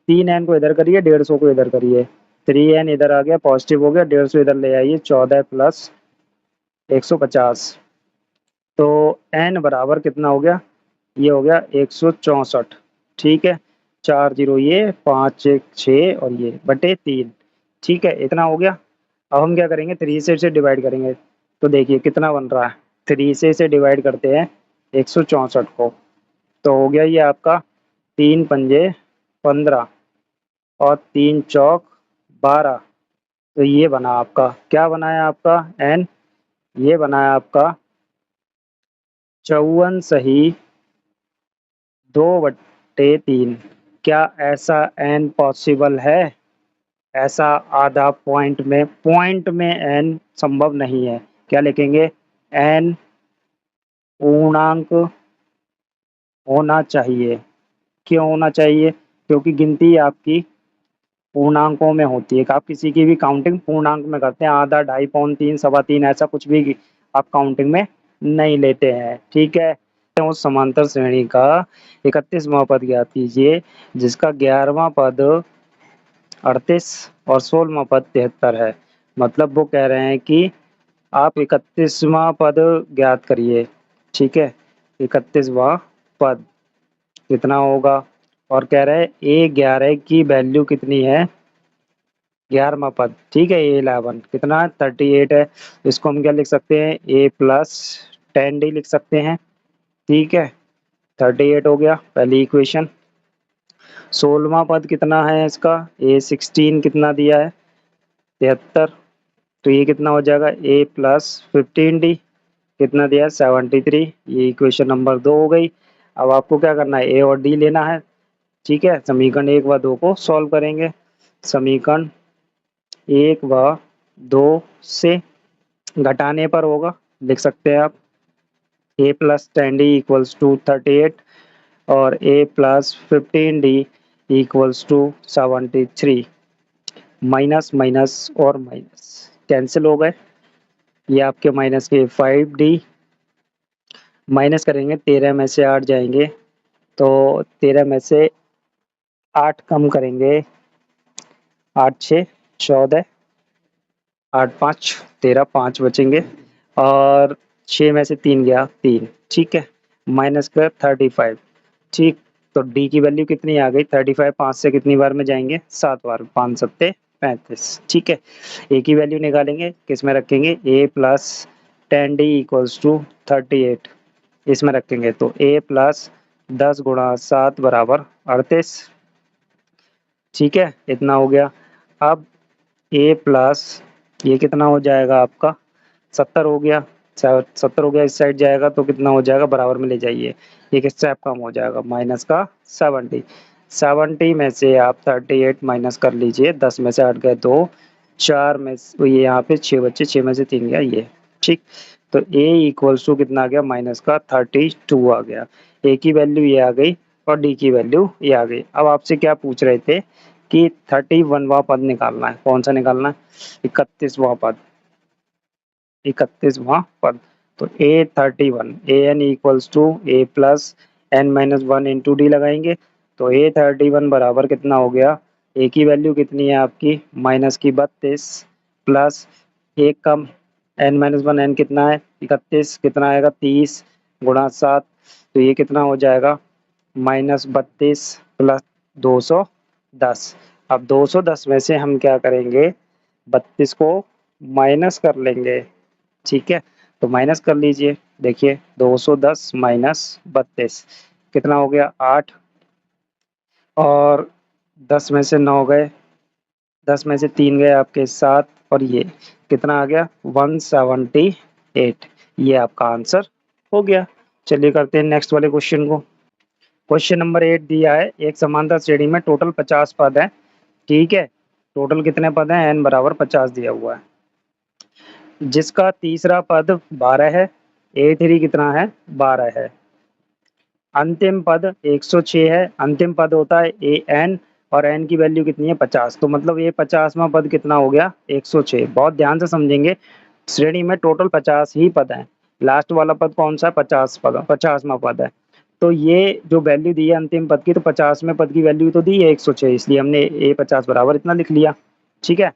3n को इधर करिए, 150 को इधर करिए, 3n इधर आ गया पॉजिटिव हो गया, 150 इधर ले आइए, 14 प्लस 150। तो n बराबर कितना हो गया, ये हो गया 164, ठीक है। 4 जीरो ये, 5 1 6 और ये बटे 3, ठीक है। इतना हो गया। अब हम क्या करेंगे 3 से इसे डिवाइड करेंगे, तो देखिए कितना बन रहा है, 3 से इसे डिवाइड करते हैं 164 को, तो हो गया ये आपका 3 पंजे 15 और 3 चौक 12। तो ये बना आपका, क्या बनाया आपका n, ये बनाया आपका 54 सही 2/3। क्या ऐसा n पॉसिबल है? ऐसा आधा पॉइंट में n संभव नहीं है। क्या लिखेंगे n पूर्णांक होना चाहिए। क्यों होना चाहिए? क्योंकि गिनती आपकी पूर्णांकों में होती है। आप किसी की भी काउंटिंग पूर्णांक में करते हैं, आधा, ढाई, पौन, 3, सवा 3, ऐसा कुछ भी आप काउंटिंग में नहीं लेते हैं, ठीक है। तो उस समांतर श्रेणी का 31वां पद ज्ञात कीजिए जिसका 11वां पद 38 और 16वां पद 73 है। मतलब वो कह रहे हैं कि आप 31वां पद ज्ञात करिए, ठीक है। 31वां पद कितना होगा, और कह रहे हैं A11 की वैल्यू कितनी है, 11वां पद, ठीक है। A11 कितना है 38 है, इसको हम क्या लिख सकते हैं A प्लस 10D लिख सकते हैं, ठीक है। 38 हो गया पहली इक्वेशन। 16वां पद कितना है इसका, A16 कितना दिया है 73, तो ये कितना हो जाएगा A प्लस 15D कितना दिया है 73, ये इक्वेशन नंबर 2 हो गई। अब आपको क्या करना है, ए और डी लेना है, ठीक है। समीकरण 1 व 2 को सॉल्व करेंगे। समीकरण 1 व 2 से घटाने पर होगा, लिख सकते हैं आप a plus 10d equals to 38 और a plus 15d equals to 73। Minus minus और माइनस कैंसिल हो गए, ये आपके माइनस के 5d, माइनस करेंगे 13 में से 8 जाएंगे, तो 13 में से 8 कम करेंगे, 8 6 14, 8 5 13, 5 बचेंगे, और 6 में से 3 गया 3, ठीक है। माइनस का 35, ठीक। तो डी की वैल्यू कितनी आ गई 35, 5 से कितनी बार में जाएंगे 7 बार, 5 सत्ते 35, ठीक है। ए की वैल्यू निकालेंगे, किस में रखेंगे ए प्लस 10d इक्वल्स टू 38, इसमें रखेंगे, तो a प्लस 10 गुणा 7 बराबर 38, ठीक है। इतना हो गया। अब a प्लस ये कितना हो जाएगा आपका 70 हो गया, 70 हो गया, इस साइड जाएगा तो कितना हो जाएगा बराबर में ले जाइए, एक स्टेप कम हो जाएगा माइनस का 70। 70 में से आप 38 माइनस कर लीजिए, 10 में से 8 गए 2, 4 में ये यहाँ पे 6 बच्चे, 6 में से 3 गया ये, ठीक। तो a इक्वल्स टू कितना आ गया माइनस का 32 आ गया। a की वैल्यू ये आ गई और d की वैल्यू ये आ गई। अब आपसे क्या पूछ रहे थे कि 31वां पद निकालना है, कौन सा निकालना है 31वां पद, 31वां पद। तो A31 an equals to a प्लस n minus one into d लगाएंगे, तो A31 बराबर कितना हो गया, a की वैल्यू कितनी है आपकी माइनस की 32 प्लस एक कम n माइनस वन, n कितना है 31, कितना आएगा 30 गुणा 7, तो ये कितना हो जाएगा -32 प्लस 210। अब 210 में से हम क्या करेंगे 32 को माइनस कर लेंगे, ठीक है। तो माइनस कर लीजिए। देखिए 210 माइनस 32 कितना हो गया 8, और 10 में से 9 गए, 10 में से 3 गए आपके 7, और ये कितना आ गया 178। ये आपका आंसर हो गया। चलिए करते हैं नेक्स्ट वाले क्वेश्चन को। क्वेश्चन नंबर 8 दिया है, एक समांतर श्रेणी में टोटल 50 पद हैं। ठीक है, टोटल कितने पद हैं, n बराबर 50 दिया हुआ है, जिसका तीसरा पद 12 है, A3 कितना है 12 है, अंतिम पद 106 है, अंतिम पद होता है an, और n की वैल्यू कितनी है 50, तो मतलब ये 50वां पद कितना हो गया 106। बहुत ध्यान से समझेंगे, श्रेणी में टोटल 50 ही पद हैं, लास्ट वाला पद कौन सा है 50वां पद है। तो ये जो वैल्यू दी है अंतिम पद की, तो 50वें पद की वैल्यू तो दी है 106, इसलिए हमने A50 बराबर इतना लिख लिया। ठीक है,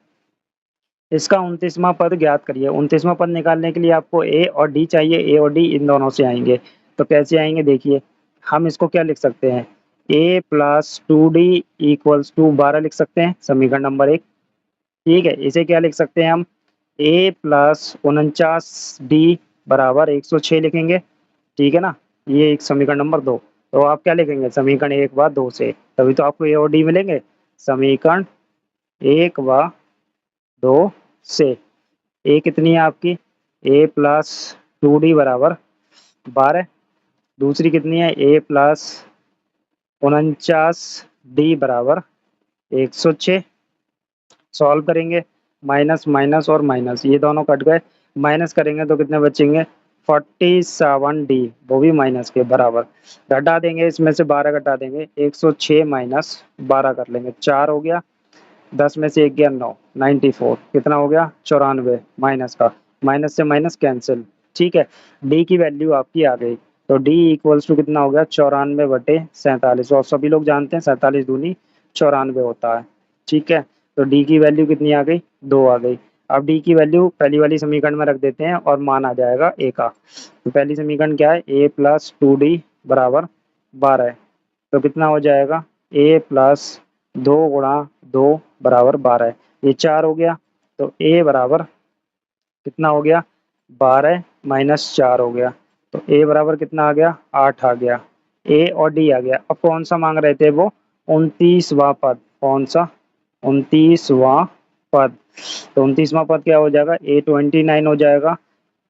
इसका 29वां पद ज्ञात करिए। 29वां पद निकालने के लिए आपको ए और डी चाहिए, ए और डी इन दोनों से आएंगे। तो कैसे आएंगे देखिए, हम इसको क्या लिख सकते हैं, A plus 2d equals to 12 लिख सकते हैं, समीकरण नंबर 1। ठीक है, इसे क्या लिख सकते हैं हम, ए प्लस 49d बराबर 106 लिखेंगे। ठीक है ना, ये एक समीकरण नंबर 2। तो आप क्या लिखेंगे, समीकरण 1 व 2 से, तभी तो आपको ए और डी मिलेंगे। समीकरण 1 व 2 से ए कितनी है आपकी, ए प्लस 2d बराबर 12, दूसरी कितनी है ए प्लस 49d बराबर 106। सॉल्व करेंगे, माइनस माइनस और माइनस ये दोनों कट गए, माइनस करेंगे तो कितने बचेंगे 47d, वो भी माइनस के बराबर। घटा देंगे, इसमें से 12 घटा देंगे, 106 माइनस 12 कर लेंगे, 4 हो गया, 10 में से 1 गया 9, 94 कितना हो गया 94, माइनस का माइनस से माइनस कैंसिल। ठीक है, डी की वैल्यू आपकी आ गई, तो डी इक्वल्स टू कितना हो गया 94/47, और सभी लोग जानते हैं 47 दूनी 94 होता है। ठीक है, तो डी की वैल्यू कितनी आ गई 2 आ गई। अब डी की वैल्यू पहली वाली समीकरण में रख देते हैं और मान आ जाएगा ए का। तो पहली समीकरण क्या है, ए प्लस 2d बराबर 12 है, तो कितना हो जाएगा ए प्लस 2 गुणा 2 बराबर 12 है, ये 4 हो गया, तो ए बराबर कितना हो गया 12 माइनस 4 हो गया, तो ए बराबर कितना आ गया 8 आ गया, ए और डी आ गया। अब कौन सा मांग रहे थे वो, 29वां पद, कौन सा 29वां पद, तो 29वां पद क्या हो जाएगा A29 हो जाएगा।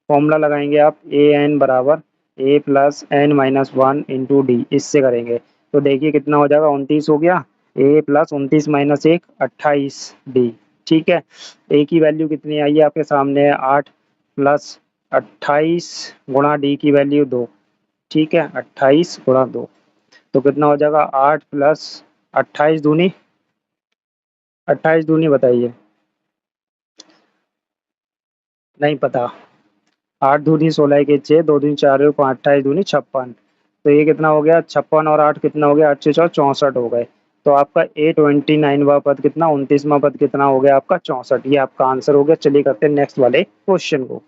फॉर्मूला लगाएंगे आप, ए एन बराबर ए plus N minus 1 into D, इससे करेंगे तो देखिए कितना हो जाएगा 29 हो गया, ए प्लस 29 माइनस 1 28 डी। ठीक है, ए की वैल्यू कितनी आई है आपके सामने है 8 प्लस 28 गुणा डी की वैल्यू 2। ठीक है, 28 गुणा 2, तो कितना हो जाएगा 8 प्लस 28 दूनी बताइए, नहीं पता, 8 दूनी 16 के 6, 2 दूनी 4 5, 28 दूनी 56, तो ये कितना हो गया 56 और 8 कितना हो गया 8 से 4 64 हो गए। तो आपका A29वां पद कितना, 29वां पद कितना हो गया आपका 64, ये आपका आंसर हो गया। चलिए करते हैं नेक्स्ट वाले क्वेश्चन को।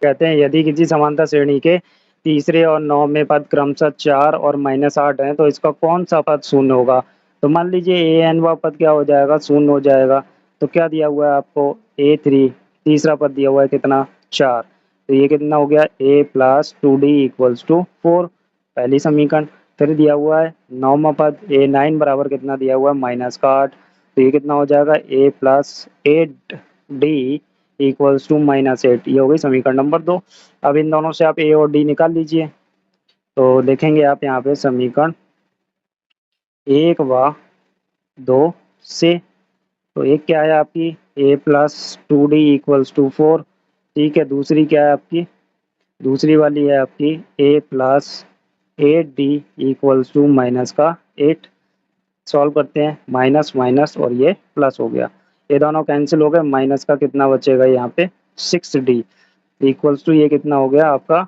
कहते हैं यदि किसी समांतर श्रेणी के तीसरे और 9वें पद क्रमशः 4 और -8 हैं, तो इसका कौन सा पद शून्य होगा। तो मान लीजिए an वा पद क्या हो जाएगा शून्य हो जाएगा, तो क्या दिया हुआ है आपको A3, तीसरा पद दिया हुआ है कितना 4, तो ये कितना हो गया a plus 2d equals to 4, पहली समीकरण। फिर दिया हुआ है 9वां पद A9 बराबर कितना दिया हुआ है -8, तो ये कितना हो जाएगा a plus 8d equals to -8, ये हो गई समीकरण नंबर 2। अब इन दोनों से आप ए और डी निकाल लीजिए, तो देखेंगे आप यहाँ पे समीकरण 1 व 2 से, तो एक क्या है आपकी a plus 2d equals to 4। ठीक है, दूसरी क्या है आपकी, दूसरी वाली है आपकी a plus 8d equals to minus का 8। सॉल्व करते हैं, माइनस माइनस और ये प्लस हो गया, ये दोनों कैंसिल हो गए, माइनस का कितना बचेगा यहाँ पे 6d इक्वल्स टू ये कितना हो गया आपका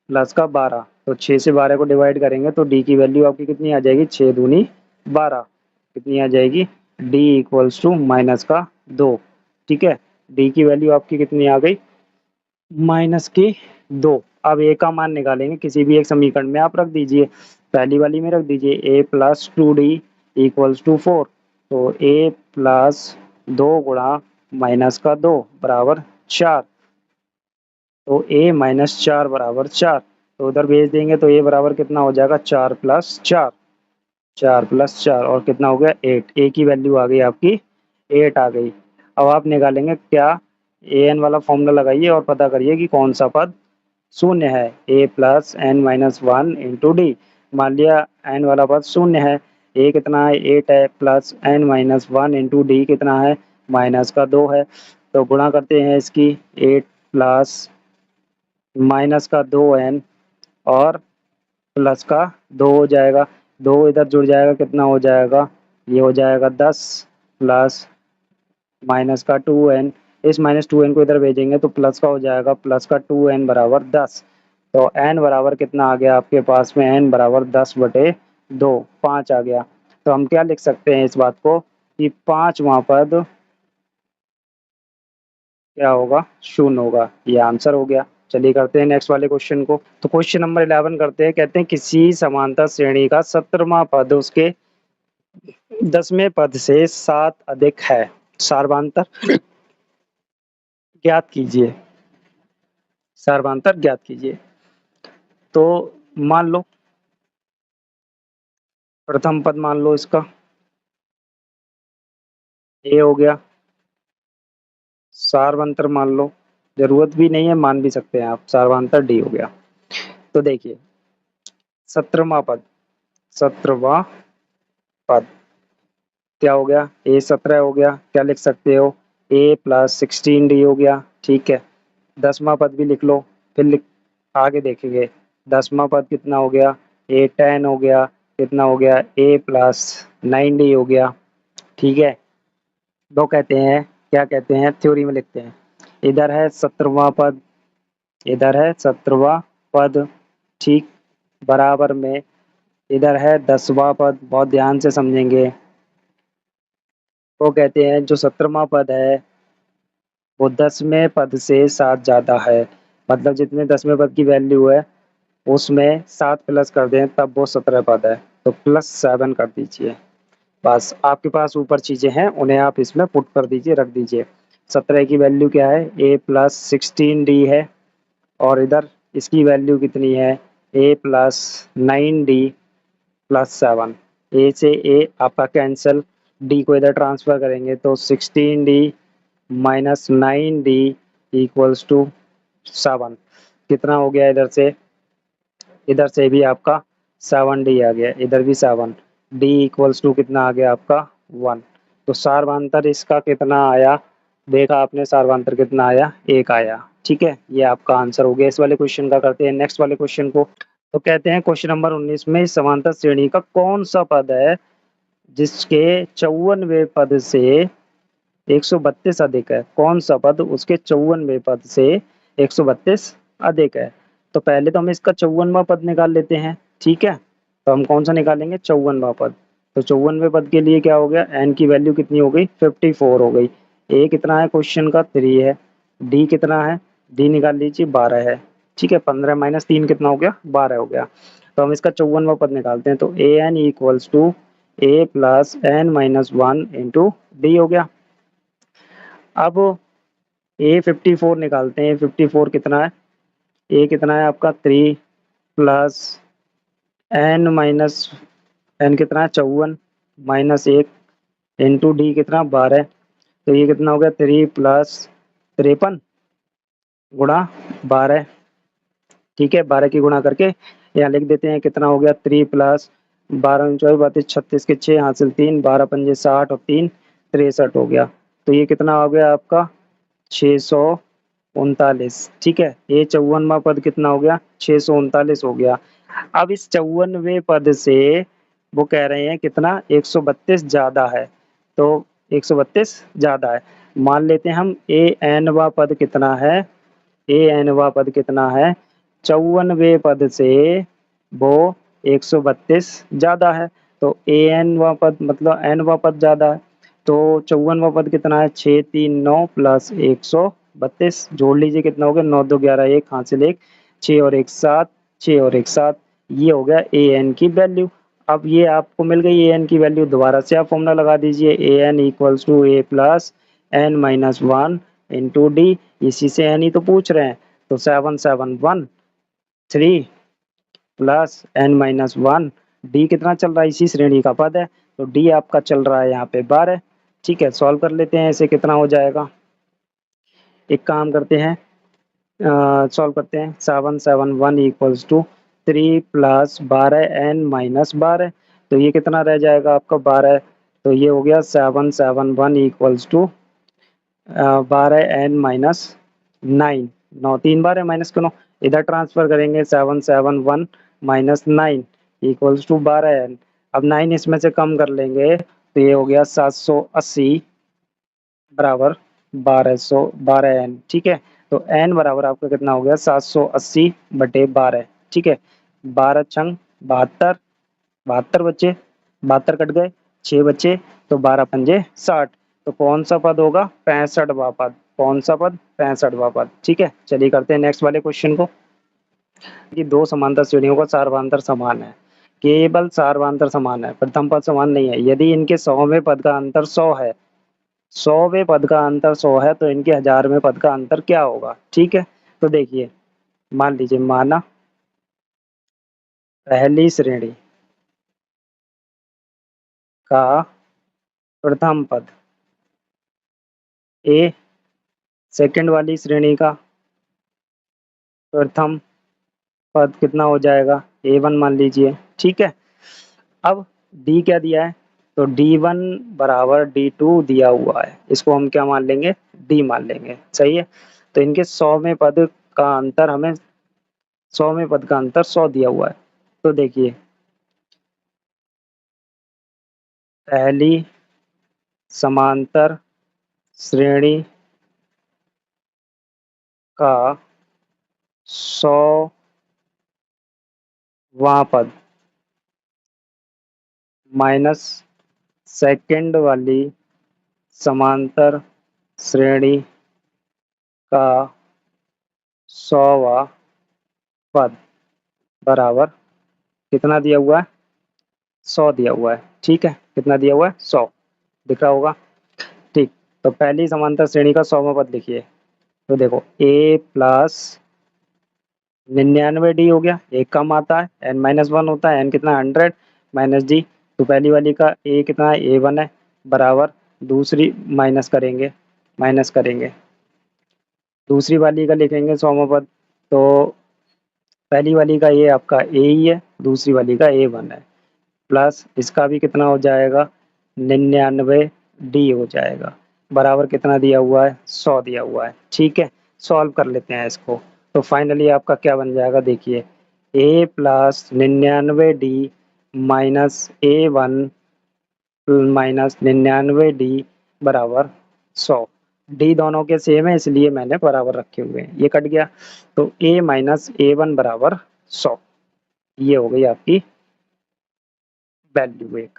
प्लस का 12। तो 6 से 12 को डिवाइड करेंगे तो डी की वैल्यू आपकी कितनी आ जाएगी 6 दूनी 12, कितनी आ जाएगी डी इक्वल्स टू माइनस का 2। ठीक है, डी की वैल्यू आपकी कितनी आ गई माइनस की 2। अब ए का मान निकालेंगे, किसी भी एक समीकरण में आप रख दीजिए, पहली वाली में रख दीजिए a plus 2d equals to 4, तो a प्लस 2 गुणा माइनस का 2 बराबर 4, तो a माइनस 4 बराबर 4, तो उधर भेज देंगे तो a बराबर कितना हो जाएगा 4 प्लस 4, 4 प्लस 4 और कितना हो गया 8, a की वैल्यू आ गई आपकी 8 आ गई। अब आप निकालेंगे क्या, ए एन वाला फॉर्मूला लगाइए और पता करिए कि कौन सा पद शून्य है। A plus N minus one into D, मान लिया एन वाला पद शून्य है, ए कितना है 8 है, plus N minus one into d कितना है माइनस का 2 है, तो गुणा करते हैं इसकी 8 प्लस माइनस का 2n और प्लस का 2 हो जाएगा, 2 इधर जुड़ जाएगा कितना हो जाएगा, ये हो जाएगा 10 प्लस माइनस का 2n, इस माइनस 2n को इधर भेजेंगे तो प्लस का हो जाएगा, प्लस का 2n बराबर 10, तो n बराबर कितना आ गया आपके पास में, n बराबर 10/2, 5 आ गया। तो हम क्या लिख सकते हैं इस बात को कि पांचवा पद क्या होगा, शून्य होगा, ये आंसर हो गया। चलिए करते हैं नेक्स्ट वाले क्वेश्चन को। तो क्वेश्चन नंबर 11 करते हैं, कहते हैं किसी समांतर श्रेणी का 17वां पद उसके 10वें पद से 7 अधिक है, सार्वधान्तर ज्ञात कीजिए, सार्वधान्तर ज्ञात कीजिए। तो मान लो प्रथम पद मान लो इसका ए हो गया, सार्वधान्तर मान लो, जरूरत भी नहीं है मान भी सकते हैं आप, सार्वधान्तर डी हो गया। तो देखिए 17वां पद, 17वां पद क्या हो गया, ए 17 हो गया, क्या लिख सकते हो ए प्लस 16 डी हो गया, ठीक है। 10वां पद भी लिख लो, फिर आगे देखेंगे 10वां पद कितना हो गया, ए 10 हो गया, कितना हो गया ए प्लस 9 डी हो गया, ठीक है। दो कहते हैं, क्या कहते हैं थ्योरी में लिखते हैं, इधर है 17वां पद, इधर है 17वां पद, ठीक, बराबर में इधर है 10वां पद, बहुत ध्यान से समझेंगे। वो कहते हैं जो 17वां पद है वो 10वें पद से 7 ज़्यादा है, मतलब जितने 10वें पद की वैल्यू है उसमें 7 प्लस कर दें तब वो 17 पद है, तो +7 कर दीजिए। बस आपके पास ऊपर चीज़ें हैं उन्हें आप इसमें पुट कर दीजिए, रख दीजिए। 17 की वैल्यू क्या है, ए प्लस 16 डी है, और इधर इसकी वैल्यू कितनी है, ए प्लस 9 डी प्लस 7, ए से ए आपका कैंसिल, डी को इधर ट्रांसफर करेंगे तो 16 d minus 9 d equals to 7, कितना हो गया इधर से भी आपका 7 डी आ गया, इधर भी 7, डी इक्वल्स टू कितना आ गया आपका 1। तो सार्वधान्तर इसका कितना आया, देखा आपने सार्वधान्तर कितना आया, 1 आया, ठीक है। ये आपका आंसर हो गया इस वाले क्वेश्चन का। करते हैं नेक्स्ट वाले क्वेश्चन को। तो कहते हैं क्वेश्चन नंबर 19 में समांतर श्रेणी का कौन सा पद है जिसके 54वें पद से 132 अधिक है, कौन सा पद उसके 54वें पद से 132 अधिक है। तो पहले तो हम इसका 54वां पद निकाल लेते हैं, ठीक है। तो हम कौन सा निकालेंगे, 54वां पद। तो 54वें पद के लिए क्या हो गया, एन की वैल्यू कितनी हो गई 54 हो गई, ए कितना है क्वेश्चन का 3 है, डी कितना है, डी निकाल लीजिए 12 है, ठीक है। 15 माइनस 3 कितना हो गया 12 हो गया। तो हम इसका 54वां पद निकालते हैं, तो A N equals to A plus N minus one into D हो गया। अब A54 निकालते हैं, A54 कितना है, ए कितना है आपका 3 प्लस एन माइनस एन कितना है 54 माइनस 1 इंटू डी कितना 12, तो ये कितना हो गया 3 प्लस 53 गुणा 12, ठीक है। 12 की गुणा करके यहाँ लिख देते हैं, कितना हो गया 3 प्लस 12 24 32 36 के 6 हासिल 3 12 पंजे 60 और 3 63 हो गया। तो ये कितना हो गया आपका 639, ठीक है। ये 54वां पद कितना हो गया 639 हो गया। अब इस 54वें पद से वो कह रहे हैं कितना 132 ज्यादा है, तो 132 ज्यादा है, मान लेते हैं हम ए एनवा पद कितना है, ए एनवा पद कितना है 54वें पद से वो 132 ज्यादा है, तो ए एनवा पद मतलब एनवा पद ज्यादा है, तो 54वां पद कितना है 639 प्लस 132, जोड़ लीजिए कितना हो गया 9 2 11 1 हासिल 1 6 और 1 7 6 और 1 7, ये हो गया ए एन की वैल्यू। अब ये आपको मिल गई ए एन की वैल्यू, दोबारा से आप फॉर्मूला लगा दीजिए, A N equals to A plus N minus one into D, इसी से एन ही तो पूछ रहे हैं, तो 7 7 1 3 प्लस n माइनस 1। डी कितना चल रहा है, इसी श्रेणी का पद है, तो डी आपका चल रहा है यहाँ पे 12। ठीक है, सॉल्व कर लेते हैं, इसे कितना हो जाएगा। एक काम करते हैं, सॉल्व करते हैं। 7 7 1 equals to 3 plus 12 n minus 12, तो ये कितना रह जाएगा आपका 12। तो ये हो गया 7 7 1 इक्वल्स टू 12 n माइनस 9। 9 3 बार है, माइनस क्यों, इधर ट्रांसफर करेंगे। 7 7 1 माइनस 9 इक्वल्स टू 12 n। अब 9 इसमें से कम कर लेंगे, तो ये हो गया 780 बराबर 12 n। ठीक है, तो n बराबर आपका कितना हो गया 780/12। ठीक है, 12 छंग 72, 72 बच्चे, 72 कट गए, 6 बच्चे, तो 12 पंजे 60। तो कौन सा पद होगा, 65वां पद। कौन सा पद, 65वां पद। ठीक है, चलिए करते हैं नेक्स्ट वाले क्वेश्चन को। कि दो समांतर श्रेणियों का सार्वधांतर समान है, केवल सार्वधांतर समान है, प्रथम पद समान नहीं है। यदि इनके 100वें पद का अंतर 100 है, 100वें पद का अंतर 100 है, तो इनके 1000वें पद का अंतर क्या होगा। ठीक है, तो देखिए, मान लीजिए, माना पहली श्रेणी का प्रथम पद ए, सेकंड वाली श्रेणी का प्रथम पद कितना हो जाएगा, A1 मान लीजिए। ठीक है, अब D क्या दिया है, तो D1 बराबर D2 दिया हुआ है, इसको हम क्या मान लेंगे, D मान लेंगे। सही है, तो इनके 100वें पद का अंतर हमें, 100वें पद का अंतर 100 दिया हुआ है। तो देखिए, पहली समांतर श्रेणी का 100वां पद माइनस सेकंड वाली समांतर श्रेणी का 100वां पद बराबर कितना दिया हुआ है, 100 दिया हुआ है। ठीक है, कितना दिया हुआ है, 100 दिख रहा होगा। ठीक, तो पहली समांतर श्रेणी का 100वां पद लिखिए। तो देखो, a प्लस 99 डी हो गया, एक कम आता है, n माइनस 1 होता है, n कितना 100 माइनस डी। तो पहली वाली का a कितना है, A1 है, बराबर दूसरी माइनस करेंगे, दूसरी वाली का लिखेंगे 100वां पद। तो पहली वाली का ये आपका a ही है, दूसरी वाली का A1 है, प्लस इसका भी कितना हो जाएगा, 99 डी हो जाएगा, बराबर कितना दिया हुआ है, 100 दिया हुआ है। ठीक है, सॉल्व कर लेते हैं इसको। तो फाइनली आपका क्या बन जाएगा, देखिए, a plus 99 D minus A1 minus 99 D बराबर 100। डी दोनों के सेम है, इसलिए मैंने बराबर रखे हुए हैं, ये कट गया। तो a माइनस A1 बराबर 100, ये हो गई आपकी वैल्यू एक।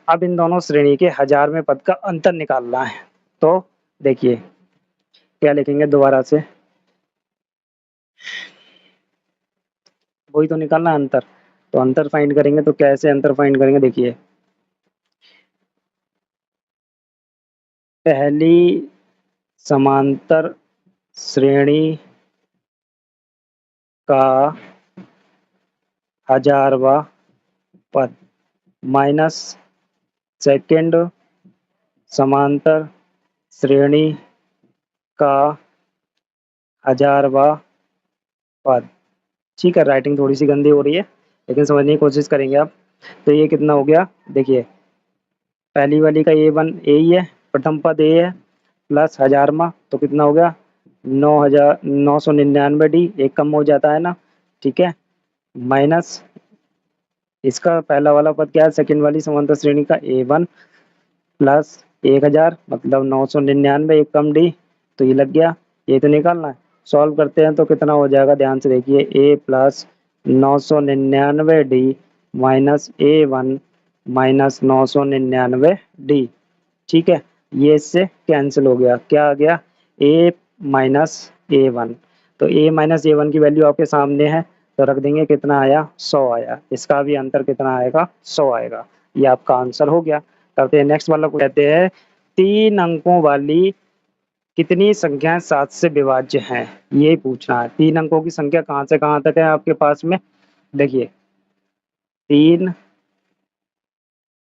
अब इन दोनों श्रेणी के 1000वें पद का अंतर निकालना है। तो देखिए, क्या लिखेंगे दोबारा से, वही तो निकालना है अंतर। तो अंतर फाइंड करेंगे, तो कैसे अंतर फाइंड करेंगे, देखिए, पहली समांतर श्रेणी का 1000वां पद माइनस सेकंड समांतर श्रेणी का 1000वां पद। ठीक है, राइटिंग थोड़ी सी गंदी हो रही है, लेकिन समझने की कोशिश करेंगे आप। तो ये कितना हो गया, देखिए, पहली वाली का A1 ए ही है, प्रथम पद ए है, प्लस 1000वां, तो कितना हो गया, 999 डी, एक कम हो जाता है ना। ठीक है, माइनस इसका पहला वाला पद क्या है, सेकंड वाली समांतर श्रेणी का A1 प्लस 1000 मतलब 999, एक कम डी, तो ये लग गया। ये तो निकालना है, सॉल्व करते हैं तो कितना हो जाएगा, ध्यान से देखिए, a plus 999 D minus A1 minus 999 D. ठीक है, ये इससे कैंसिल हो गया, क्या आ गया, a माइनस A1। तो a माइनस A1 की वैल्यू आपके सामने है, तो रख देंगे, कितना आया, 100 आया। इसका भी अंतर कितना आएगा, 100 आएगा। ये आपका आंसर हो गया। करते हैं नेक्स्ट वाला को, कहते हैं 3 अंकों वाली कितनी संख्याएं 7 से विभाज्य हैं, ये पूछना है। 3 अंकों की संख्या कहाँ से कहाँ तक है आपके पास में? देखिए 3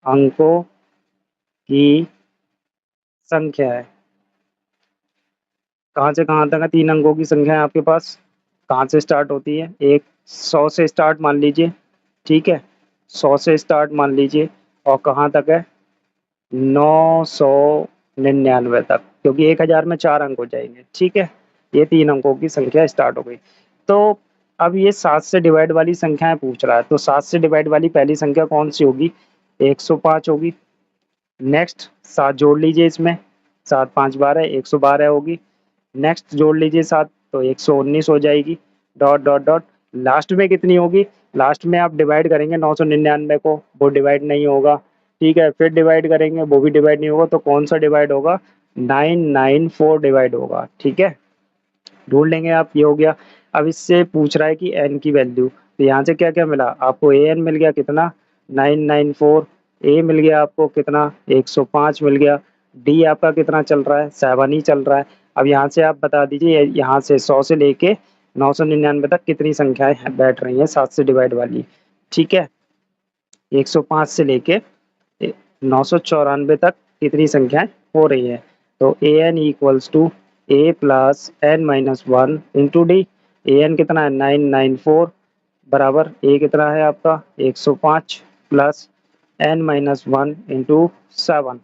अंकों की संख्या है, कहाँ से कहाँ तक है? 3 अंकों की संख्या है आपके पास। कहाँ से स्टार्ट होती है? एक 100 से स्टार्ट मान लीजिए, ठीक है, 100 से स्टार्ट मान लीजिए, और कहाँ तक है? 999 तक, क्योंकि 1000 में 4 अंक हो जाएंगे, ठीक है। ये 3 अंकों की संख्या स्टार्ट हो गई। तो अब ये 7 से डिवाइड वाली संख्याएं पूछ रहा है, तो 7 से डिवाइड वाली पहली संख्या कौन सी होगी? 105 होगी। नेक्स्ट 7 जोड़ लीजिए इसमें, 7 5 12, 112 होगी। नेक्स्ट जोड़ लीजिए 7, तो 119 हो जाएगी। डॉट डॉट डॉट, लास्ट में कितनी होगी? लास्ट में आप डिवाइड करेंगे 999 को, वो डिवाइड नहीं होगा, ठीक है। फिर डिवाइड करेंगे, वो भी डिवाइड नहीं होगा, तो कौन सा डिवाइड होगा? 994 डिवाइड होगा, ठीक है। ढूंढ लेंगे आप, ये हो गया। अब इससे पूछ रहा है कि एन की वैल्यू, तो यहाँ से क्या क्या मिला आपको? ए एन मिल गया कितना? 994। ए मिल गया आपको कितना? 105 मिल गया। डी आपका कितना चल रहा है? 7 ही चल रहा है। अब यहाँ से आप बता दीजिए, यहाँ से 100 से लेके 999 तक कितनी संख्याएं बैठ रही हैं 7 से डिवाइड वाली, ठीक है। 105 से लेके 994 तक कितनी संख्याएं हो रही हैं? तो A N equals to A plus N minus one into D. A N कितना है? 994 बराबर ए कितना है आपका? 105 plus N minus one into 7,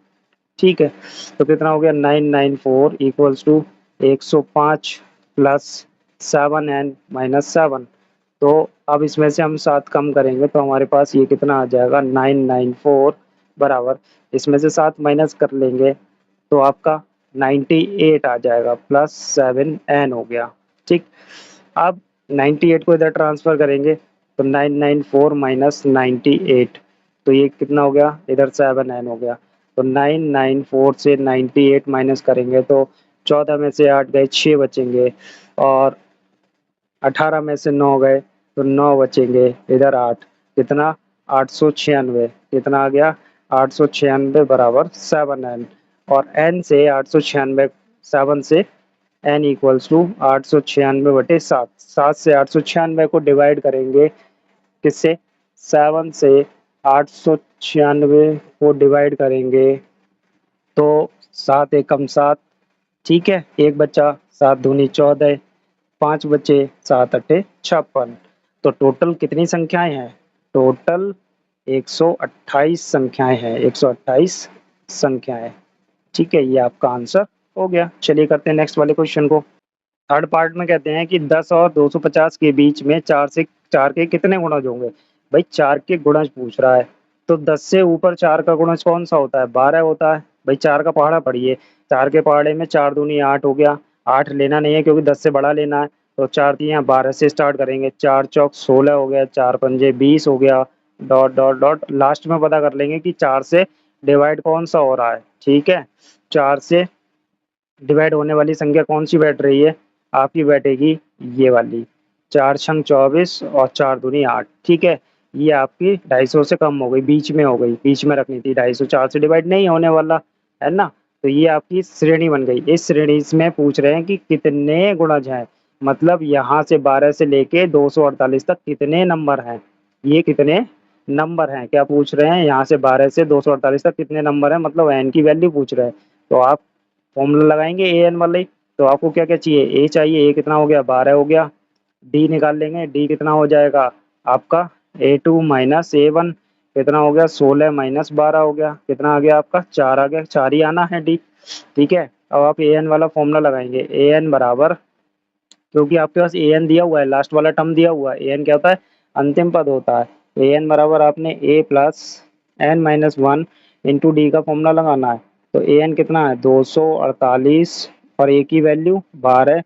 ठीक है। तो कितना हो गया? 994 इक्वल्स टू 105 प्लस 7n-7। तो अब इसमें से हम 7 कम करेंगे तो हमारे पास ये कितना आ जाएगा? 994 बराबर, इसमें से 7 माइनस कर लेंगे तो आपका 98 आ जाएगा, प्लस 7n हो गया, ठीक। अब 98 को इधर ट्रांसफर करेंगे तो 994 माइनस 98, तो ये कितना हो गया? इधर 7n हो गया। तो 994 से 98 माइनस करेंगे तो 14 में से 8 गए, 6 बचेंगे, और 18 में से 9 गए तो 9 बचेंगे, इधर 8, कितना? 896। कितना आ गया? 896 बराबर 7n। और n से 896, 7 से n इक्वल्स टू 896 बटे 7। 7 से 896 को डिवाइड करेंगे किससे? 7 से 896 को डिवाइड करेंगे तो 7 एकम 7, ठीक है, एक बच्चा, 7 दूनी 14, 5 बचे, 7 अट्ठे 56। तो टोटल कितनी संख्याएं हैं? टोटल 128 संख्याएं हैं, 128 संख्याएं, ठीक है। ये आपका आंसर हो गया। चलिए करते हैं नेक्स्ट वाले क्वेश्चन को। थर्ड पार्ट में कहते हैं कि 10 और 250 के बीच में 4 के कितने गुणज होंगे? भाई 4 के गुणज पूछ रहा है, तो 10 से ऊपर 4 का गुणज कौन सा होता है? 12 होता है। भाई 4 का पहाड़ा पढ़िए, 4 के पहाड़े में 4 दूनी 8 हो गया, 8 लेना नहीं है क्योंकि 10 से बड़ा लेना है, तो 4 तियां 12 से स्टार्ट करेंगे, 4 चौक 16 हो गया, 4 पंजे 20 हो गया, डॉट डॉट डॉट, लास्ट में पता कर लेंगे कि 4 से डिवाइड कौन सा हो रहा है, ठीक है। 4 से डिवाइड होने वाली संख्या कौन सी बैठ रही है? आपकी बैठेगी ये वाली, 4 छंग 24 और 4 दूनी 8, ठीक है। ये आपकी 250 से कम हो गई, बीच में हो गई, बीच में रखनी थी 250, 4 से डिवाइड नहीं होने वाला है ना। तो ये आपकी श्रेणी बन गई। इस श्रेणी में पूछ रहे हैं कि कितने गुणज हैं, मतलब यहाँ से 12 से लेके 248 तक कितने नंबर हैं। ये कितने नंबर हैं क्या पूछ रहे हैं? यहाँ से 12 से 248 तक कितने नंबर हैं, मतलब एन की वैल्यू पूछ रहे हैं। तो आप फॉर्मूला लगाएंगे ए एन वाले। तो आपको क्या क्या चाहिए? ए चाहिए, ए कितना हो गया? 12 हो गया। डी निकाल लेंगे, डी कितना हो जाएगा आपका? A2 माइनस A1 कितना हो गया? 16 माइनस 12 हो गया, कितना आ गया आपका? 4 आ गया, 4 ही आना है डी, ठीक है। अब आप ए एन वाला फॉर्मूला लगाएंगे, ए एन बराबर, क्योंकि आपके पास ए एन दिया हुआ है, लास्ट वाला टर्म दिया हुआ है, ए एन क्या होता है? अंतिम पद होता है। ए एन बराबर आपने A plus N minus one into D का फॉर्मूला लगाना है। तो ए एन कितना है? 248, और ए की value 12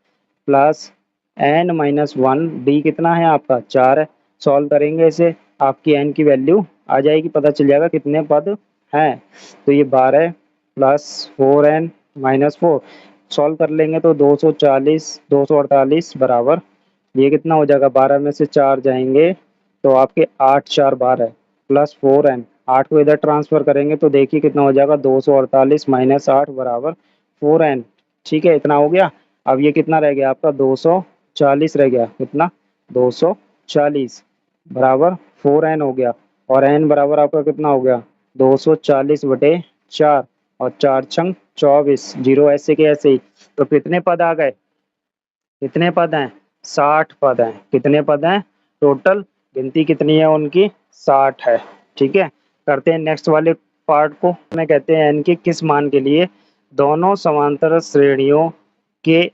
plus N minus one, d कितना है आपका? 4 है। सॉल्व करेंगे इसे, आपकी एन की वैल्यू आ जाएगी, पता चल जाएगा कितने पद हैं। तो ये 12 प्लस 4n माइनस 4, सॉल्व कर लेंगे तो 240 248 बराबर, ये कितना हो जाएगा? 12 में से 4 जाएंगे तो आपके 8 4 12 प्लस 4n, 8 को इधर ट्रांसफर करेंगे तो देखिए कितना हो जाएगा? 248 माइनस 8 बराबर 4n, ठीक है, इतना हो गया। अब ये कितना रह गया आपका 240 रह गया, कितना 240 बराबर 4n हो गया। और n बराबर आपका कितना हो गया 240/4 और 4 छंग 24, जीरो ऐसे के ऐसे ही। तो कितने पद आ गए, कितने पद हैं 60 पद हैं। कितने पद हैं टोटल, गिनती कितनी है उनकी 60 है। ठीक है, करते हैं नेक्स्ट वाले पार्ट को। मैं कहते हैं n के किस मान के लिए दोनों समांतर श्रेणियों के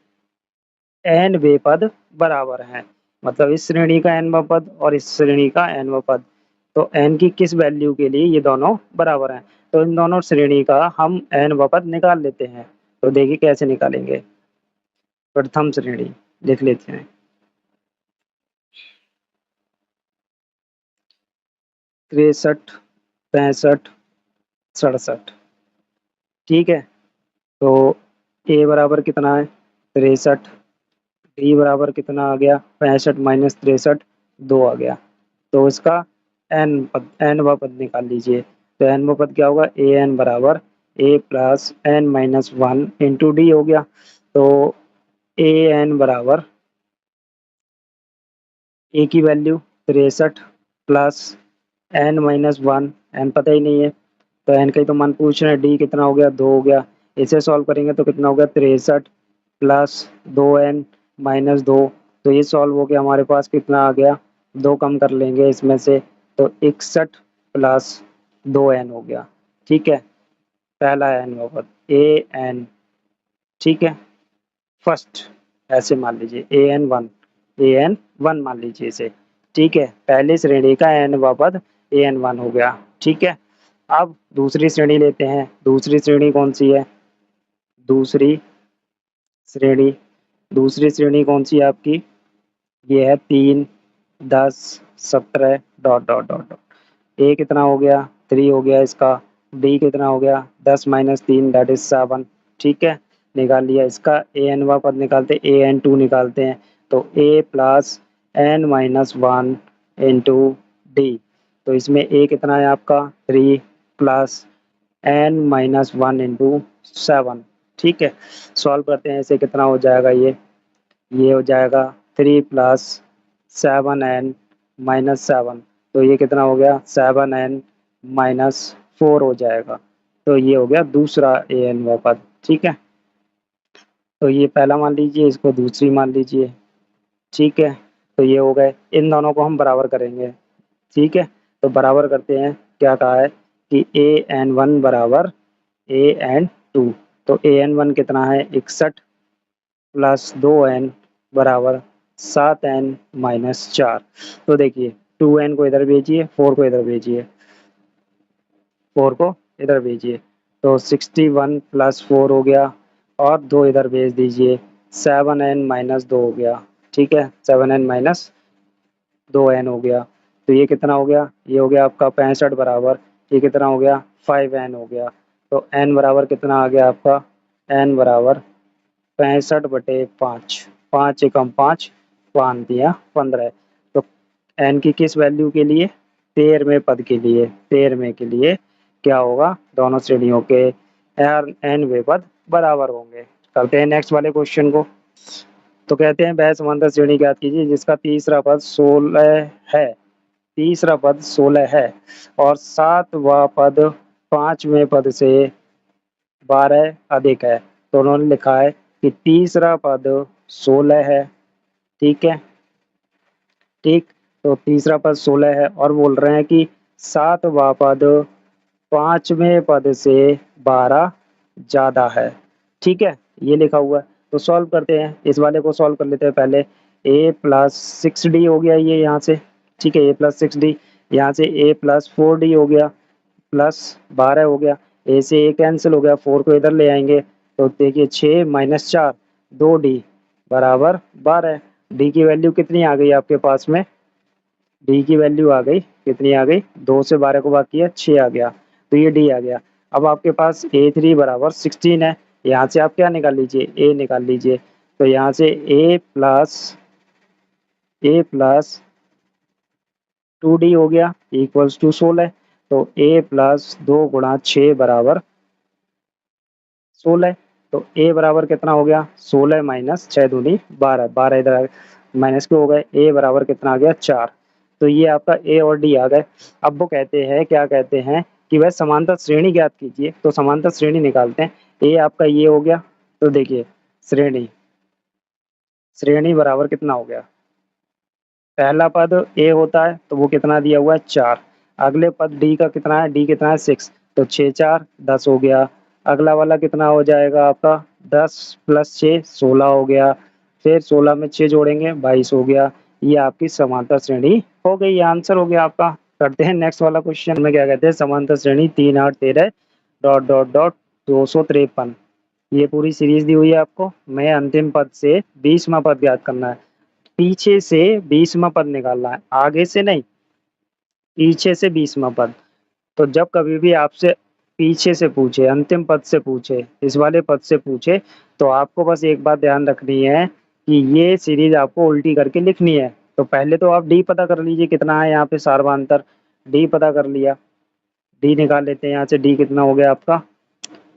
n वे पद बराबर हैं। मतलब इस श्रेणी का n वा पद और इस श्रेणी का n वा पद, तो n की किस वैल्यू के लिए ये दोनों बराबर हैं। तो इन दोनों श्रेणी का हम n वा पद निकाल लेते हैं। तो देखिए कैसे निकालेंगे। प्रथम श्रेणी लिख लेते हैं, 63, 65, 67। ठीक है, तो a बराबर कितना है 63, डी बराबर कितना आ गया 65 - 63, 2 आ गया। तो इसका एन वा पद निकाल लीजिए। तो एन वा पद क्या होगा, ए एन बराबर a+n-1 इंटू डी हो गया। तो ए एन बराबर ए की वैल्यू 63 प्लस n-1, एन पता ही नहीं है तो एन का ही तो मान पूछ रहे हैं। डी कितना हो गया 2 हो गया। इसे सॉल्व करेंगे तो कितना हो गया 63 प्लस 2n-2। तो ये सॉल्व हो गया, हमारे पास कितना आ गया 2 कम कर लेंगे इसमें से, तो 61 प्लस 2n हो गया। ठीक है, पहला एन होगा ए एन। ठीक है, फर्स्ट ऐसे मान लीजिए ए एन वन मान लीजिए इसे। ठीक है, पहली श्रेणी का एन वा पद an1 हो गया। ठीक है, अब दूसरी श्रेणी लेते हैं। दूसरी श्रेणी कौन सी है, दूसरी श्रेणी, दूसरी श्रेणी कौन सी है आपकी, ये है 3, 10, 17 डॉट डॉट डॉट डॉट। ए कितना हो गया 3 हो गया इसका। डी कितना हो गया 10-3 दैट इज 7। ठीक है, निकाल लिया इसका। ए एन वा पद निकालते an2 निकालते हैं। तो a plus n-1 into D. तो इसमें a कितना है आपका 3 प्लस n-1 इंटू 7। ठीक है, सॉल्व करते हैं इसे, कितना हो जाएगा ये हो जाएगा 3 प्लस 7n-7। तो ये कितना हो गया 7n-4 हो जाएगा। तो ये हो गया दूसरा ए एन वा पद। ठीक है, तो ये पहला मान लीजिए, इसको दूसरी मान लीजिए। ठीक है, तो ये हो गए, इन दोनों को हम बराबर करेंगे। ठीक है, तो बराबर करते हैं, क्या कहा है कि an1 बराबर an2। तो an1 कितना है 61 प्लस 2n बराबर 7n-4। तो देखिए 2n को इधर भेजिए, 4 को इधर भेजिए, 4 को इधर भेजिए। तो 61 प्लस 4 हो गया और 2 इधर भेज दीजिए, 7n-2 हो गया। ठीक है, 7n-2n हो गया। तो ये कितना हो गया, ये हो गया आपका 65 बराबर, ये कितना हो गया 5n हो गया। तो n बराबर कितना आ गया आपका, n बराबर 65/5, 5 एकम 5, 5 दिया 15। तो n की किस वैल्यू के लिए, 13वें पद के लिए, 13वें के लिए क्या होगा, दोनों श्रेणियों के n वे पद बराबर होंगे। करते हैं नेक्स्ट वाले क्वेश्चन को। तो कहते हैं वह समांतर श्रेणी ज्ञात कीजिए जिसका तीसरा पद 16 है, तीसरा पद 16 है और सातवां पद 5वें पद से 12 अधिक है। तो उन्होंने लिखा है कि तीसरा पद 16 है। ठीक है, ठीक, तो तीसरा पद 16 है और बोल रहे हैं कि सातवां पद 5वें पद से 12 ज्यादा है। ठीक है, ये लिखा हुआ है। तो सॉल्व करते हैं, इस वाले को सॉल्व कर लेते हैं पहले। a+6d हो गया ये यहाँ से। ठीक है, a+6d, यहाँ से a+4d हो गया, प्लस 12 हो गया। ए से ए कैंसिल हो गया, 4 को इधर ले आएंगे। तो देखिए 6-4 2d बराबर 12। डी की वैल्यू कितनी आ गई आपके पास में, डी की वैल्यू आ गई, कितनी आ गई 2 से 12 को बाकी है 6 आ गया। तो ये डी आ गया। अब आपके पास a3 बराबर 16 है, यहाँ से आप क्या निकाल लीजिए a निकाल लीजिए। तो यहाँ से a+2d हो गया इक्वल्स टू 16। तो a+2 × 6 बराबर 16। तो ए बराबर कितना हो गया 16 माइनस 6 दूनी 12, 12 इधर माइनस के हो गए, ए बराबर कितना आ गया 4। तो ये आपका ए और डी आ गए। अब वो कहते हैं क्या कहते हैं कि वह समांतर श्रेणी ज्ञात कीजिए। तो समांतर श्रेणी निकालते हैं। ए आपका ये हो गया, तो देखिए श्रेणी श्रेणी बराबर कितना हो गया, पहला पद ए होता है तो वो कितना दिया हुआ है 4। अगले पद डी का कितना है, डी कितना है 6, तो 6 4 10 हो गया। अगला वाला कितना हो जाएगा आपका 10 प्लस 6 16 हो गया। फिर 16 में 6 जोड़ेंगे 22 हो गया। ये आपकी समांतर श्रेणी हो गई, ये आंसर हो गया आपका। करते हैं नेक्स्ट वाला क्वेश्चन में, क्या कहते हैं समांतर श्रेणी 3 8 13 डॉट डॉट डॉट 253। ये पूरी सीरीज दी हुई है आपको। मैं अंतिम पद से 20वां पद ज्ञात करना है। पीछे से 20वां पद निकालना है, आगे से नहीं, पीछे से 20वां पद। तो जब कभी भी आपसे पीछे से पूछे, अंतिम पद से पूछे, इस वाले पद से पूछे, तो आपको बस एक बात ध्यान रखनी है कि ये सीरीज आपको उल्टी करके लिखनी है। तो पहले तो आप डी पता कर लीजिए कितना है यहाँ पे सार्वधांतर। डी पता कर लिया, डी निकाल लेते हैं यहाँ से। डी कितना हो गया आपका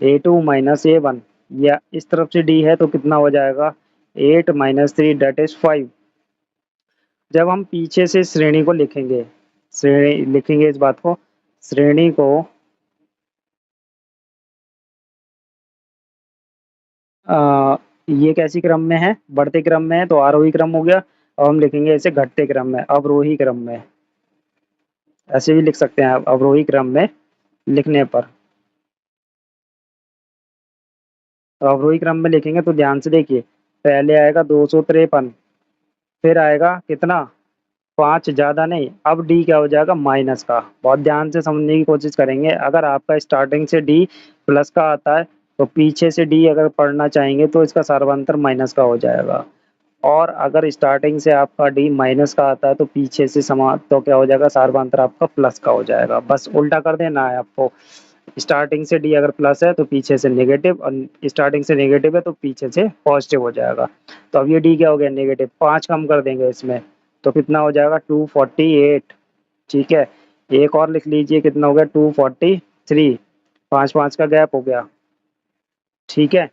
A2 माइनस A1, या इस तरफ से डी है तो कितना हो जाएगा 8 माइनस 3 डेट इज 5। जब हम पीछे से श्रेणी को लिखेंगे, श्रेणी लिखेंगे इस बात को, श्रेणी को ये कैसी क्रम में है, बढ़ते क्रम में है तो आरोही क्रम हो गया। और हम लिखेंगे इसे घटते क्रम में, अवरोही क्रम में, ऐसे भी लिख सकते हैं आप अवरोही क्रम में लिखने पर। तो अवरोही क्रम में लिखेंगे तो ध्यान से देखिए, पहले आएगा 253, फिर आएगा कितना 5, ज्यादा नहीं। अब डी क्या हो जाएगा माइनस का, बहुत ध्यान से समझने की कोशिश करेंगे। अगर आपका स्टार्टिंग से डी प्लस का आता है तो पीछे से डी अगर पढ़ना चाहेंगे तो इसका सार्वधांतर माइनस का हो जाएगा। और अगर स्टार्टिंग से आपका डी माइनस का आता है तो पीछे से समा तो क्या हो जाएगा सार्वधांतर आपका प्लस का हो जाएगा। बस उल्टा कर देना है आपको। स्टार्टिंग से डी अगर प्लस है तो पीछे से नेगेटिव, और स्टार्टिंग से नेगेटिव है तो पीछे से पॉजिटिव हो जाएगा। तो अब ये डी क्या हो गया नेगेटिव, 5 कम कर देंगे इसमें तो कितना हो जाएगा 248। ठीक है, एक और लिख लीजिए कितना हो गया 243, 5 5 का गैप हो गया। ठीक है,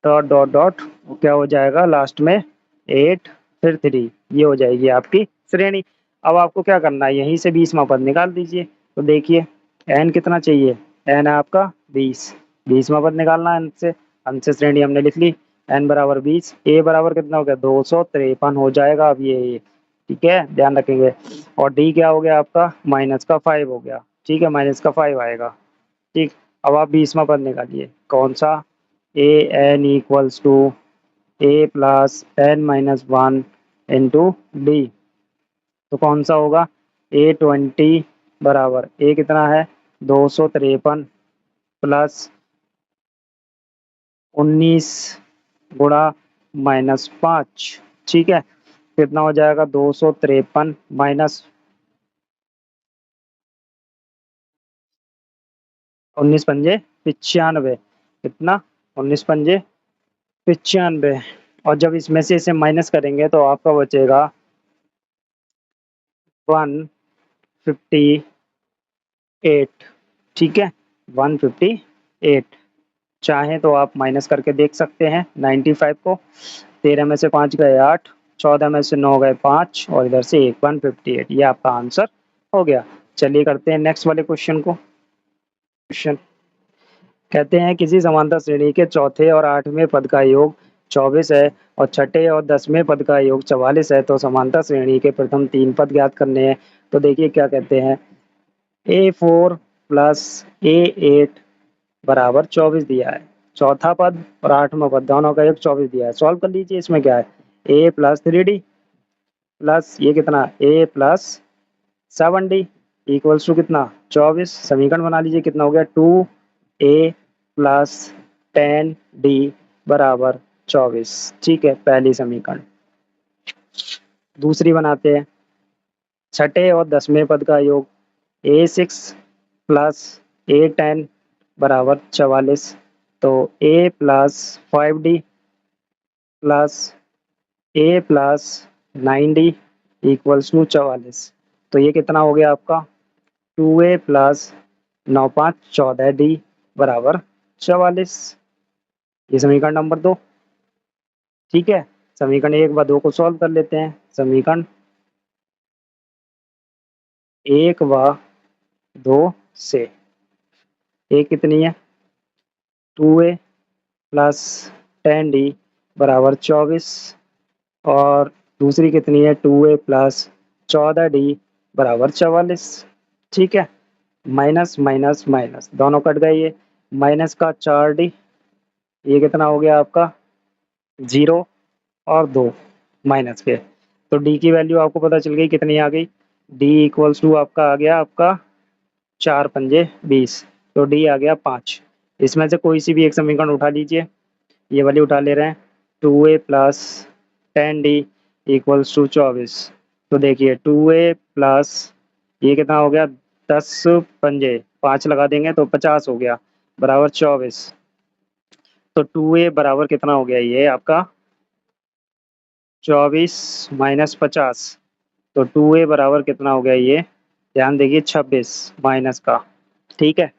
डॉट डॉट डॉट क्या हो जाएगा लास्ट में 8 फिर 3, ये हो जाएगी आपकी श्रेणी। अब आपको क्या करना है, यहीं से 20वां पद निकाल दीजिए। तो देखिए एन कितना चाहिए, एन है आपका 20, 20वां पद निकालना है अंत से। अंत से श्रेणी हमने लिख ली, एन बराबर 20, ए बराबर कितना हो गया 253 हो जाएगा। अब ये ठीक है ध्यान रखेंगे। और डी क्या हो गया आपका माइनस का 5 हो गया। ठीक है, माइनस का 5 आएगा। ठीक, अब आप 20वां पद निकालिए, कौन सा, a N equals to A plus N minus 1 into D. तो कौन सा होगा A20 बराबर ए कितना है 253 प्लस 19 गुणा -5। ठीक है, कितना हो जाएगा 253 माइनस 19 पंजे 95, कितना 19 पंजे 95। और जब इसमें से इसे माइनस करेंगे तो आपका बचेगा 158। ठीक है, 158। चाहें तो आप माइनस करके देख सकते हैं 95 को। 13 में से 5 गए 8, 14 में से 9 गए 5 और इधर से 1, 158, ये आपका आंसर हो गया। चलिए करते हैं नेक्स्ट वाले क्वेश्चन को। क्वेश्चन कहते हैं किसी समांतर श्रेणी के चौथे और 8वें पद का योग 24 है और छठे और 10वें पद का योग 44 है, तो समांतर श्रेणी के प्रथम 3 पद ज्ञात करने हैं। तो देखिए क्या कहते हैं, A4 प्लस A8 बराबर 24 दिया है। चौथा पद और 8वां पद दोनों का योग 24 दिया है। सॉल्व कर लीजिए, इसमें क्या है a प्लस 3d प्लस ये कितना a plus 7d equals to कितना 24। समीकरण बना लीजिए, कितना हो गया 2a प्लस 10d बराबर 24। ठीक है, पहली समीकरण। दूसरी बनाते हैं, छठे और 10वें पद का योग A6 प्लस A10 बराबर 44। तो a plus 5d plus a plus 9d equals to 44। तो ये कितना हो गया आपका 2a प्लस 9 5 14d बराबर 44। ये समीकरण नंबर 2। ठीक है, समीकरण 1 व 2 को सॉल्व कर लेते हैं। समीकरण 1 व 2 से ए कितनी है, 2a प्लस 10d बराबर 24, और दूसरी कितनी है, 2a प्लस 14d बराबर 44। ठीक है, माइनस माइनस माइनस दोनों कट गए, ये माइनस का 4d, ये कितना हो गया आपका 0 और 2 माइनस के, तो डी की वैल्यू आपको पता चल गई कितनी आ गई, डी इक्वल्स टू आपका आ गया आपका 4 पंजे 20, तो डी आ गया 5। इसमें से कोई सी भी एक समीकरण उठा लीजिए, ये वाली उठा ले रहे हैं, 2a plus 10d equals to 24। तो देखिए 2a प्लस ये कितना हो गया, 10 पंजे 5 लगा देंगे तो 50 हो गया बराबर 24। तो 2a बराबर कितना हो गया, ये आपका 24 माइनस 50, तो 2a बराबर कितना हो गया, ये ध्यान देखिए 26 माइनस का, ठीक है,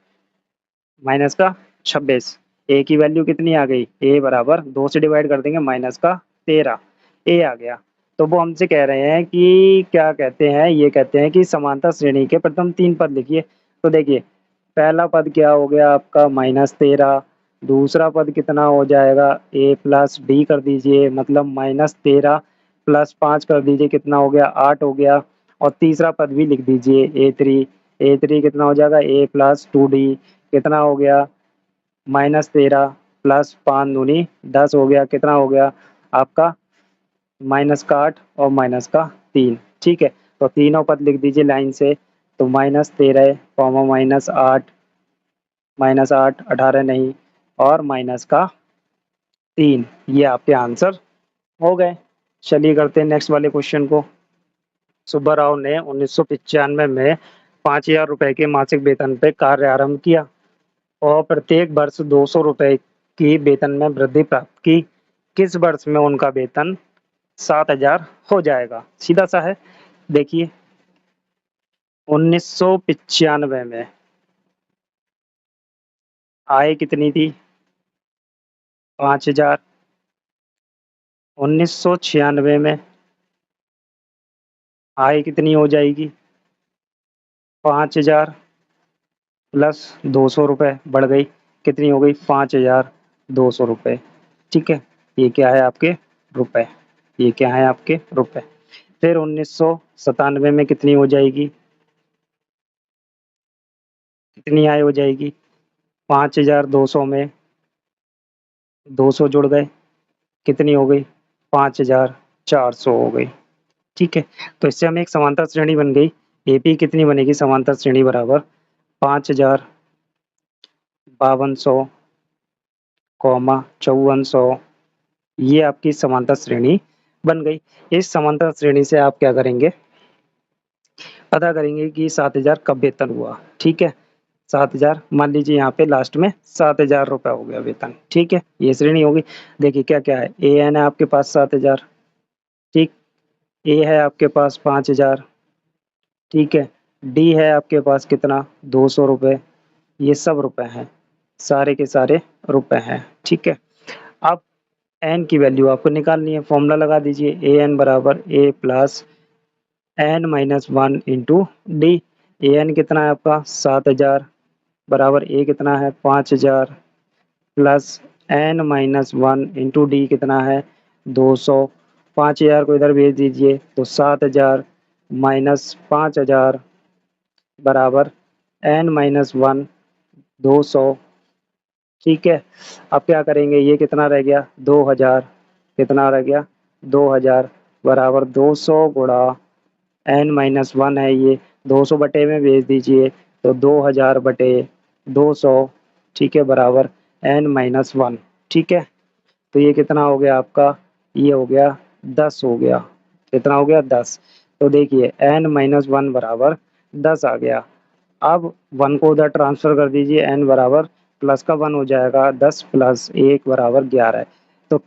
माइनस का 26। ए की वैल्यू कितनी आ गई, ए बराबर 2 से डिवाइड कर देंगे, माइनस का 13 ए आ गया। तो वो हमसे कह रहे हैं कि क्या कहते हैं, ये कहते हैं कि समांतर श्रेणी के प्रथम 3 पद लिखिए। तो देखिए पहला पद क्या हो गया आपका -13, दूसरा पद कितना हो जाएगा, ए प्लस डी कर दीजिए, मतलब -13 प्लस 5 कर दीजिए, कितना हो गया 8 हो गया, और तीसरा पद भी लिख दीजिए ए3 कितना हो जाएगा, ए प्लस 2d कितना हो गया -13 प्लस 5 दूनी 10 हो गया, कितना हो गया आपका माइनस का 8 और माइनस का 3। ठीक है, तो तीनों पद लिख दीजिए लाइन से, तो -13 कॉमा -8 18 नहीं, और माइनस का 3, ये आपके आंसर हो गए। चलिए करते हैं नेक्स्ट वाले क्वेश्चन को। सुब्बा राव ने 1995 में 5,000 रुपए के मासिक वेतन पे कार्य आरंभ किया और प्रत्येक वर्ष 200 रुपए की वेतन में वृद्धि प्राप्त की। किस वर्ष में उनका वेतन 7,000 हो जाएगा, सीधा सा है। देखिए 1995 में आय कितनी थी, 5,000। 1996 में आय कितनी हो जाएगी, 5,000 प्लस 200 रुपये बढ़ गई, कितनी हो गई 5,200 रुपये। ठीक है, ये क्या है आपके रुपए, ये क्या है आपके रुपए। फिर 1997 में कितनी हो जाएगी, कितनी आय हो जाएगी, 5,200 में 200 जुड़ गए, कितनी हो गई 5,400 हो गई। ठीक है, तो इससे हमें एक समांतर श्रेणी बन गई, एपी कितनी बनेगी, समांतर श्रेणी बराबर 5,000 5200 कॉमा 5400, ये आपकी समांतर श्रेणी बन गई। इस समांतर श्रेणी से आप क्या करेंगे, पता करेंगे कि 7,000 कब वेतन हुआ। ठीक है, 7,000 मान लीजिए यहाँ पे लास्ट में 7,000 रुपये हो गया वेतन। ठीक है, ये श्रेणी होगी। देखिए क्या क्या है, ए एन है आपके पास 7,000, ठीक, ए है आपके पास 5,000, ठीक है, डी है आपके पास कितना 200 रुपये, ये सब रुपए हैं, सारे के सारे रुपए हैं। ठीक है, अब एन की वैल्यू आपको निकालनी है, फॉर्मूला लगा दीजिए, ए एन बराबर ए plus N minus 1 into D. A N कितना है आपका 7,000 बराबर ए कितना है 5,000 plus N minus 1 into d कितना है 200। 5,000 को इधर भेज दीजिए, तो 7,000 माइनस 5,000 बराबर एन माइनस 1 200। ठीक है, अब क्या करेंगे, ये कितना रह गया 2,000, कितना रह गया 2,000 बराबर 200 गुणा एन माइनस 1 है, ये 200 बटे में भेज दीजिए, तो 2,000 बटे 200, ठीक है, बराबर एन माइनस 1। ठीक है, तो ये कितना हो गया आपका, ये हो गया 10 हो गया, कितना हो गया 10। तो देखिए एन माइनस 1 बराबर 10 आ गया। अब 1 को उधर ट्रांसफर कर दीजिए, एन बराबर प्लस का 1 हो जाएगा, 10 प्लस 1 बराबर 11। तो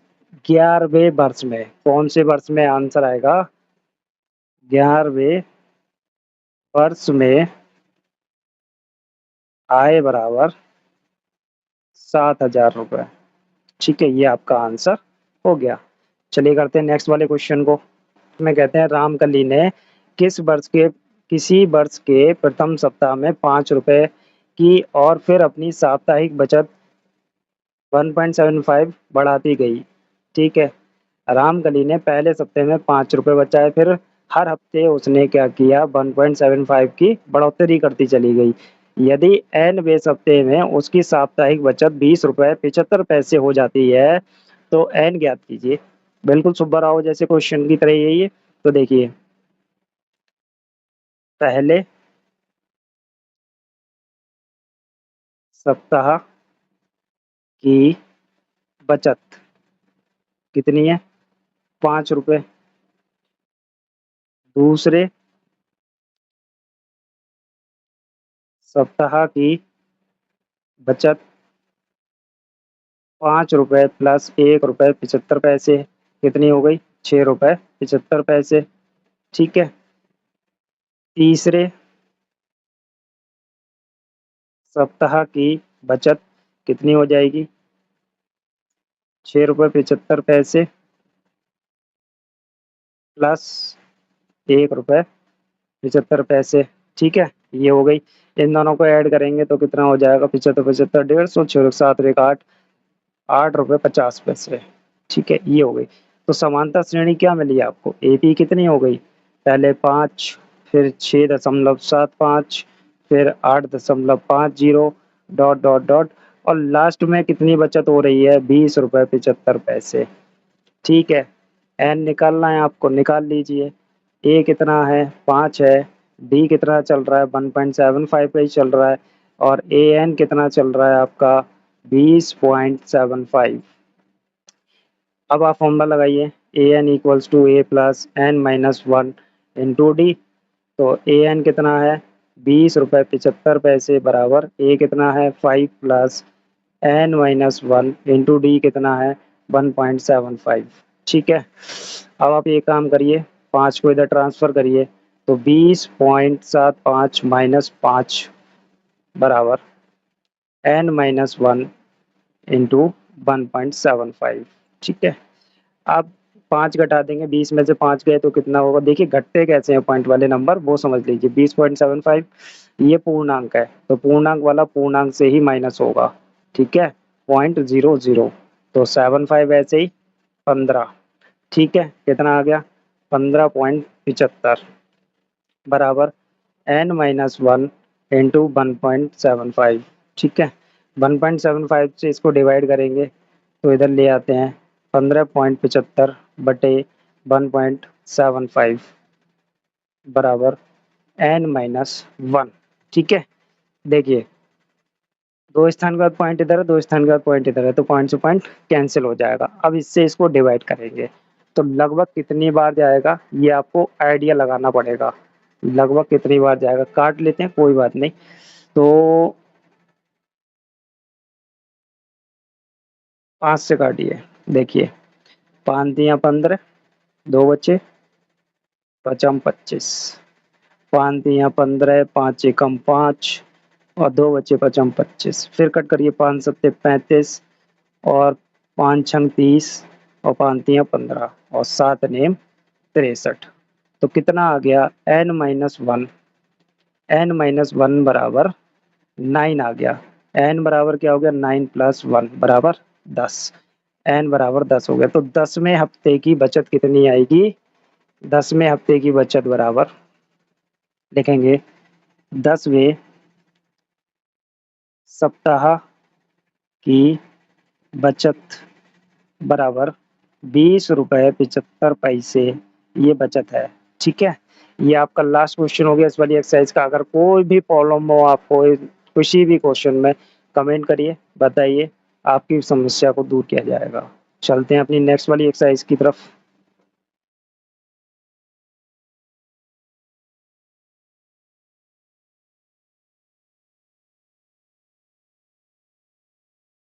11वें वर्ष में, कौन से वर्ष में आंसर आएगा, 11वें वर्ष में आय बराबर 7,000 रुपये। ठीक है, ये आपका आंसर हो गया। चलिए करते हैं नेक्स्ट वाले क्वेश्चन को। में कहते हैं रामकली ने किस वर्ष के किसी वर्ष के प्रथम सप्ताह में 5 रुपए की और फिर अपनी साप्ताहिक बचत 1.75 बढ़ाती गई। ठीक है, रामकली ने पहले सप्ते में 5 रुपए बचाए, फिर हर हफ्ते उसने क्या किया, 1.75 की बढ़ोतरी करती चली गई। यदि एन वें सप्ते में उसकी साप्ताहिक बचत 20 रुपए 75 पैसे हो जाती है तो एन ज्ञात कीजिए। बिल्कुल सुब्बा राव जैसे क्वेश्चन की तरह यही है। तो देखिए, पहले सप्ताह की बचत कितनी है, 5 रुपए। दूसरे सप्ताह की बचत 5 रुपए प्लस 1 रुपए 75 पैसे, कितनी हो गई, 6 रुपए 75 पैसे। ठीक है, तीसरे सप्ताह की बचत कितनी हो जाएगी, 6 रुपए 75 पैसे प्लस 1 रुपए 75 पैसे। ठीक है, ये हो गई। इन दोनों को ऐड करेंगे तो कितना हो जाएगा, 75 75 150, 6 7 8 रुपए 50 पैसे। ठीक है, ये हो गई। तो समांतर श्रेणी क्या मिली आपको, एपी कितनी हो गई, पहले 5, फिर 6.75, फिर 8.50, डॉट डॉट डॉट, और लास्ट में कितनी बचत हो रही है, 20 रुपए 75 पैसे। ठीक है, एन निकालना है आपको, निकाल लीजिए। ए कितना है, 5 है। डी कितना चल रहा है, 1.75 पे ही चल रहा है। और ए एन कितना चल रहा है आपका, 20.75। अब आप फॉर्मूला लगाइए, a N equals to A plus N minus 1 into D. तो ए एन कितना है, 20 रुपए 75 पैसे बराबर ए कितना है, 5 plus N minus 1 into d कितना है, 1.75। ठीक है, अब आप ये काम करिए, 5 को इधर ट्रांसफर करिए, तो 20.75 माइनस 5 बराबर एन माइनस 1 इंटू 1.75। ठीक है, आप 5 घटा देंगे, 20 में से 5 गए तो कितना होगा, देखिए घटते कैसे हैं पॉइंट वाले नंबर वो समझ लीजिए। 20.75 ये पूर्णांक है, तो पूर्णांक वाला पूर्णांक से ही माइनस होगा। ठीक है, 0.00, तो 75 ऐसे ही 15। ठीक है, कितना आ गया, 15.75 बराबर एन माइनस 1 इंटू 1.75। ठीक है, 1.75 से इसको डिवाइड करेंगे तो इधर ले आते हैं, 15.75 बटे 1.75 बराबर एन माइनस 1। ठीक है, देखिए दो स्थान के बाद पॉइंट इधर है, दो स्थान के बाद पॉइंट इधर है, तो पॉइंट से पॉइंट कैंसिल हो जाएगा। अब इससे इसको डिवाइड करेंगे तो लगभग कितनी बार जाएगा, ये आपको आइडिया लगाना पड़ेगा, लगभग कितनी बार जाएगा। काट लेते हैं, कोई बात नहीं। तो 5 से काटिए, देखिए 5 दिया 15, 2 बचे, 25, 5 दिया 15, 5 एकम 5 और 2 बचे 25। फिर कट करिए, 5 सत्ते 35 और 5 छंग 30 और 5 तियां 15 और 7 नेम 63। तो कितना आ गया, एन माइनस 1, एन माइनस 1 बराबर 9 आ गया। एन बराबर क्या हो गया, 9 प्लस 1 बराबर 10। एन बराबर 10 हो गया। तो 10वें हफ्ते की बचत कितनी आएगी, 10वें हफ्ते की बचत बराबर लिखेंगे 10वें सप्ताह की बचत बराबर 20 रुपए 75 पैसे, ये बचत है। ठीक है, ये आपका लास्ट क्वेश्चन हो गया इस वाली एक्सरसाइज का। अगर कोई भी प्रॉब्लम हो आपको किसी भी क्वेश्चन में, कमेंट करिए, बताइए, आपकी समस्या को दूर किया जाएगा। चलते हैं अपनी नेक्स्ट वाली एक्सरसाइज की तरफ।